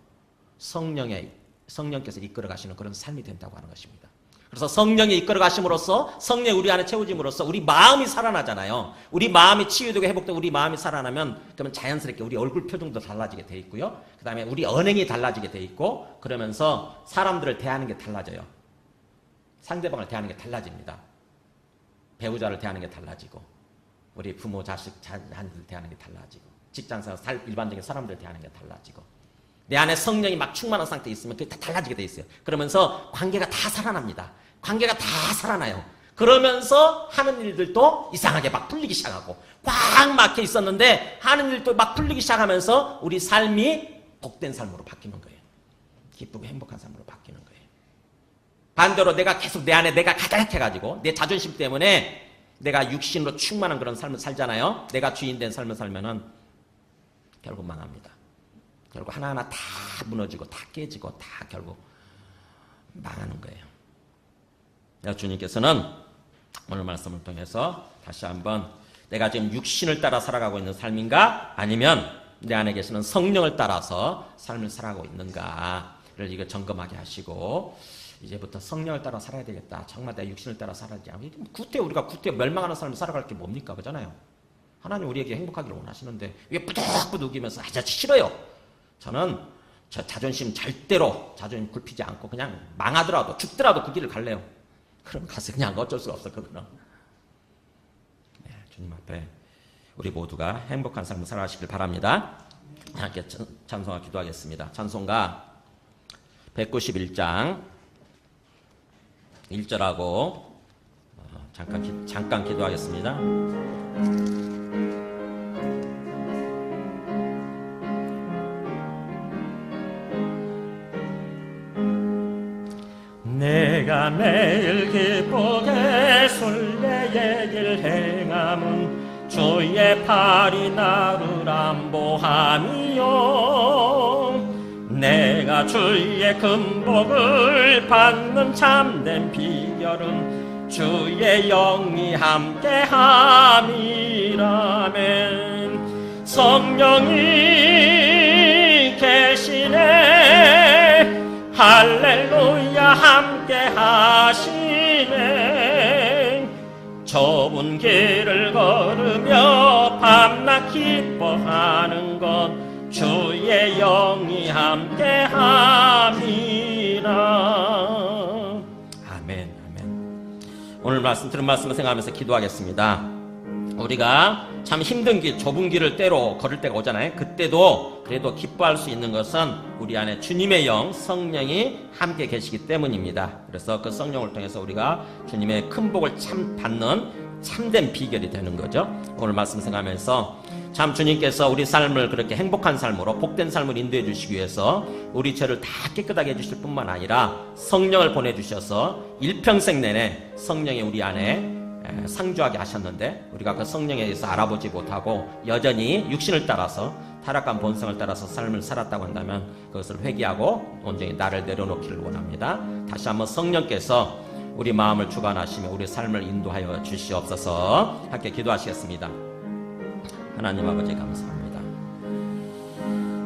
성령께서 이끌어 가시는 그런 삶이 된다고 하는 것입니다. 그래서 성령이 이끌어 가심으로써 성령이 우리 안에 채워짐으로써 우리 마음이 살아나잖아요. 우리 마음이 치유되고 회복되고 우리 마음이 살아나면 그러면 자연스럽게 우리 얼굴 표정도 달라지게 돼 있고요. 그 다음에 우리 언행이 달라지게 돼 있고 그러면서 사람들을 대하는 게 달라져요. 상대방을 대하는 게 달라집니다. 배우자를 대하는 게 달라지고 우리 부모, 자식, 자녀들 대하는 게 달라지고 직장에서 일반적인 사람들 대하는 게 달라지고 내 안에 성령이 막 충만한 상태에 있으면 그게 다 달라지게 돼 있어요. 그러면서 관계가 다 살아납니다. 관계가 다 살아나요. 그러면서 하는 일들도 이상하게 막 풀리기 시작하고, 꽉 막혀 있었는데 하는 일도 막 풀리기 시작하면서 우리 삶이 복된 삶으로 바뀌는 거예요. 기쁘고 행복한 삶으로 바뀌는 거예요. 반대로 내가 계속 내 안에 내가 가득해가지고 내 자존심 때문에 내가 육신으로 충만한 그런 삶을 살잖아요. 내가 주인된 삶을 살면은 결국 망합니다. 결국 하나하나 다 무너지고 다 깨지고 다 결국 망하는 거예요. 주님께서는 오늘 말씀을 통해서 다시 한번 내가 지금 육신을 따라 살아가고 있는 삶인가, 아니면 내 안에 계시는 성령을 따라서 삶을 살아가고 있는가를 이거 점검하게 하시고, 이제부터 성령을 따라 살아야 되겠다. 정말 내 육신을 따라 살아야지. 구태 우리가 구태 멸망하는 삶을 살아갈 게 뭡니까? 그잖아요. 하나님 우리에게 행복하기를 원하시는데 왜 뿌득뿌득 이면서 아주 싫어요. 저는 저 자존심 절대로 자존심 굴피지 않고 그냥 망하더라도 죽더라도 그 길을 갈래요. 그럼 가서 그냥 어쩔 수가 없어. 그거는. 네, 주님 앞에 우리 모두가 행복한 삶을 살아가시길 바랍니다. 함께 찬송하 기도하겠습니다. 찬송가 191장 1절하고 잠깐 기도하겠습니다. 내가 매일 기쁘게 순례의 길 행함은 주의 팔이 나를 안보함이요, 내가 주의 금복을 받는 참된 비결은 주의 영이 함께함이라면, 성령이 계시네 할렐루야 함께 하시네, 좁은 길을 걸으며 밤낮 기뻐하는 것 주의 영이 함께함이라. 아멘, 아멘. 오늘 말씀 들은 말씀을 생각하면서 기도하겠습니다. 우리가 참 힘든 길, 좁은 길을 때로 걸을 때가 오잖아요. 그때도 그래도 기뻐할 수 있는 것은 우리 안에 주님의 영, 성령이 함께 계시기 때문입니다. 그래서 그 성령을 통해서 우리가 주님의 큰 복을 참 받는 참된 비결이 되는 거죠. 오늘 말씀 생각하면서 참 주님께서 우리 삶을 그렇게 행복한 삶으로 복된 삶을 인도해 주시기 위해서 우리 죄를 다 깨끗하게 해주실 뿐만 아니라 성령을 보내주셔서 일평생 내내 성령이 우리 안에 상주하게 하셨는데, 우리가 그 성령에 대해서 알아보지 못하고 여전히 육신을 따라서 타락한 본성을 따라서 삶을 살았다고 한다면 그것을 회개하고 온전히 나를 내려놓기를 원합니다. 다시 한번 성령께서 우리 마음을 주관하시며 우리 삶을 인도하여 주시옵소서. 함께 기도하시겠습니다. 하나님 아버지 감사합니다.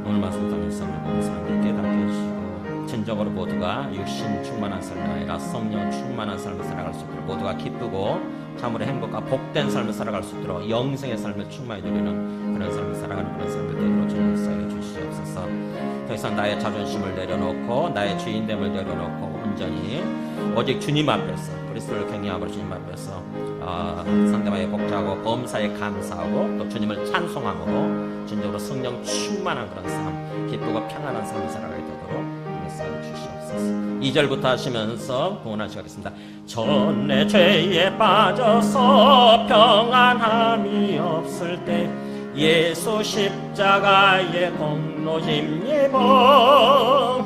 오늘 말씀 통해서 우리 사람들 깨닫게 해주시고 진정으로 모두가 육신 충만한 삶이 아니라 성령 충만한 삶을 살아갈 수 있도록, 모두가 기쁘고 참으로 행복과 복된 삶을 살아갈 수 있도록 영생의 삶을 충만히 누리는 그런 삶을 살아가는 그런 삶을 되도록 주님 인도하여 주시옵소서. 더 이상 나의 자존심을 내려놓고 나의 주인됨을 내려놓고 온전히 오직 주님 앞에서, 그리스도를 경외하고 주님 앞에서 상대방의 복자하고 범사에 감사하고 또 주님을 찬송함으로 진정으로 성령 충만한 그런 삶, 기쁘고 평안한 삶을 살아가게 되도록 인도하여 주시옵소서. 2절부터 하시면서 공헌하시겠습니다. 전내 죄에 빠져서 평안함이 없을 때 예수 십자가의 공로 힘입어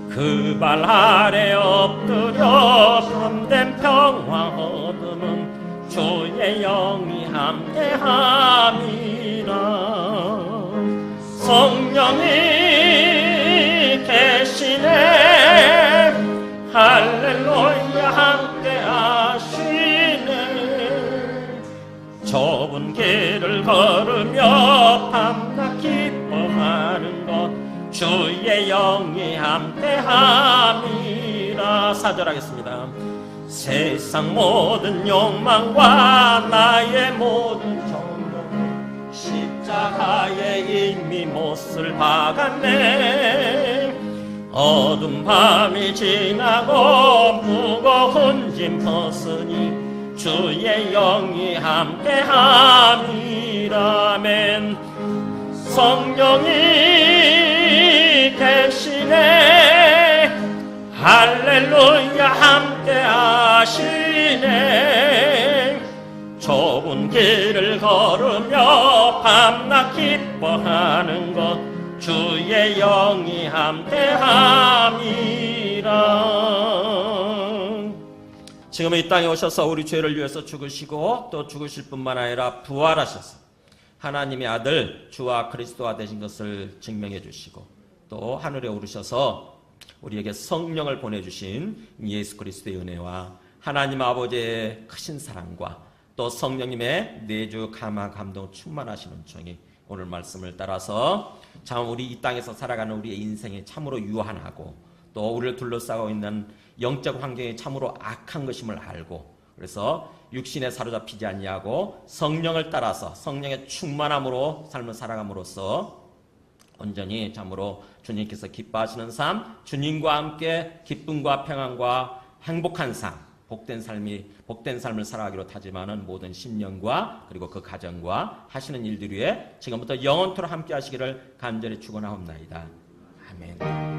그 발 아래 엎드려 참된 평화 얻으면 주의 영이 함께함이라. 성령이 계시네 할렐루야 함께 하시네, 좁은 길을 걸으며 밤낮 기뻐하는 것 주의 영이 함께함이라. 4절 하겠습니다. 세상 모든 욕망과 나의 모든 정욕 십자가에 이미 못을 박았네, 어둠 밤이 지나고 무거운 짐 벗으니 주의 영이 함께함이라면, 성령이 계시네. 할렐루야 함께 하시네. 좁은 길을 걸으며 밤낮 기뻐하는 것 주의 영이 함께함이라. 지금 이 땅에 오셔서 우리 죄를 위해서 죽으시고 또 죽으실 뿐만 아니라 부활하셔서 하나님의 아들 주와 그리스도가 되신 것을 증명해 주시고 또 하늘에 오르셔서 우리에게 성령을 보내주신 예수 그리스도의 은혜와 하나님 아버지의 크신 사랑과 또 성령님의 내주 감화 감동 충만하신 은총이 오늘 말씀을 따라서 참 우리 이 땅에서 살아가는 우리의 인생이 참으로 유한하고 또 우리를 둘러싸고 있는 영적 환경이 참으로 악한 것임을 알고 그래서 육신에 사로잡히지 아니하고 성령을 따라서 성령의 충만함으로 삶을 살아감으로써 온전히 참으로 주님께서 기뻐하시는 삶, 주님과 함께 기쁨과 평안과 행복한 삶, 복된 삶을 살아가기로 다짐하는 모든 신령과 그리고 그 가정과 하시는 일들 위에 지금부터 영원토록 함께 하시기를 간절히 축원하옵나이다. 아멘.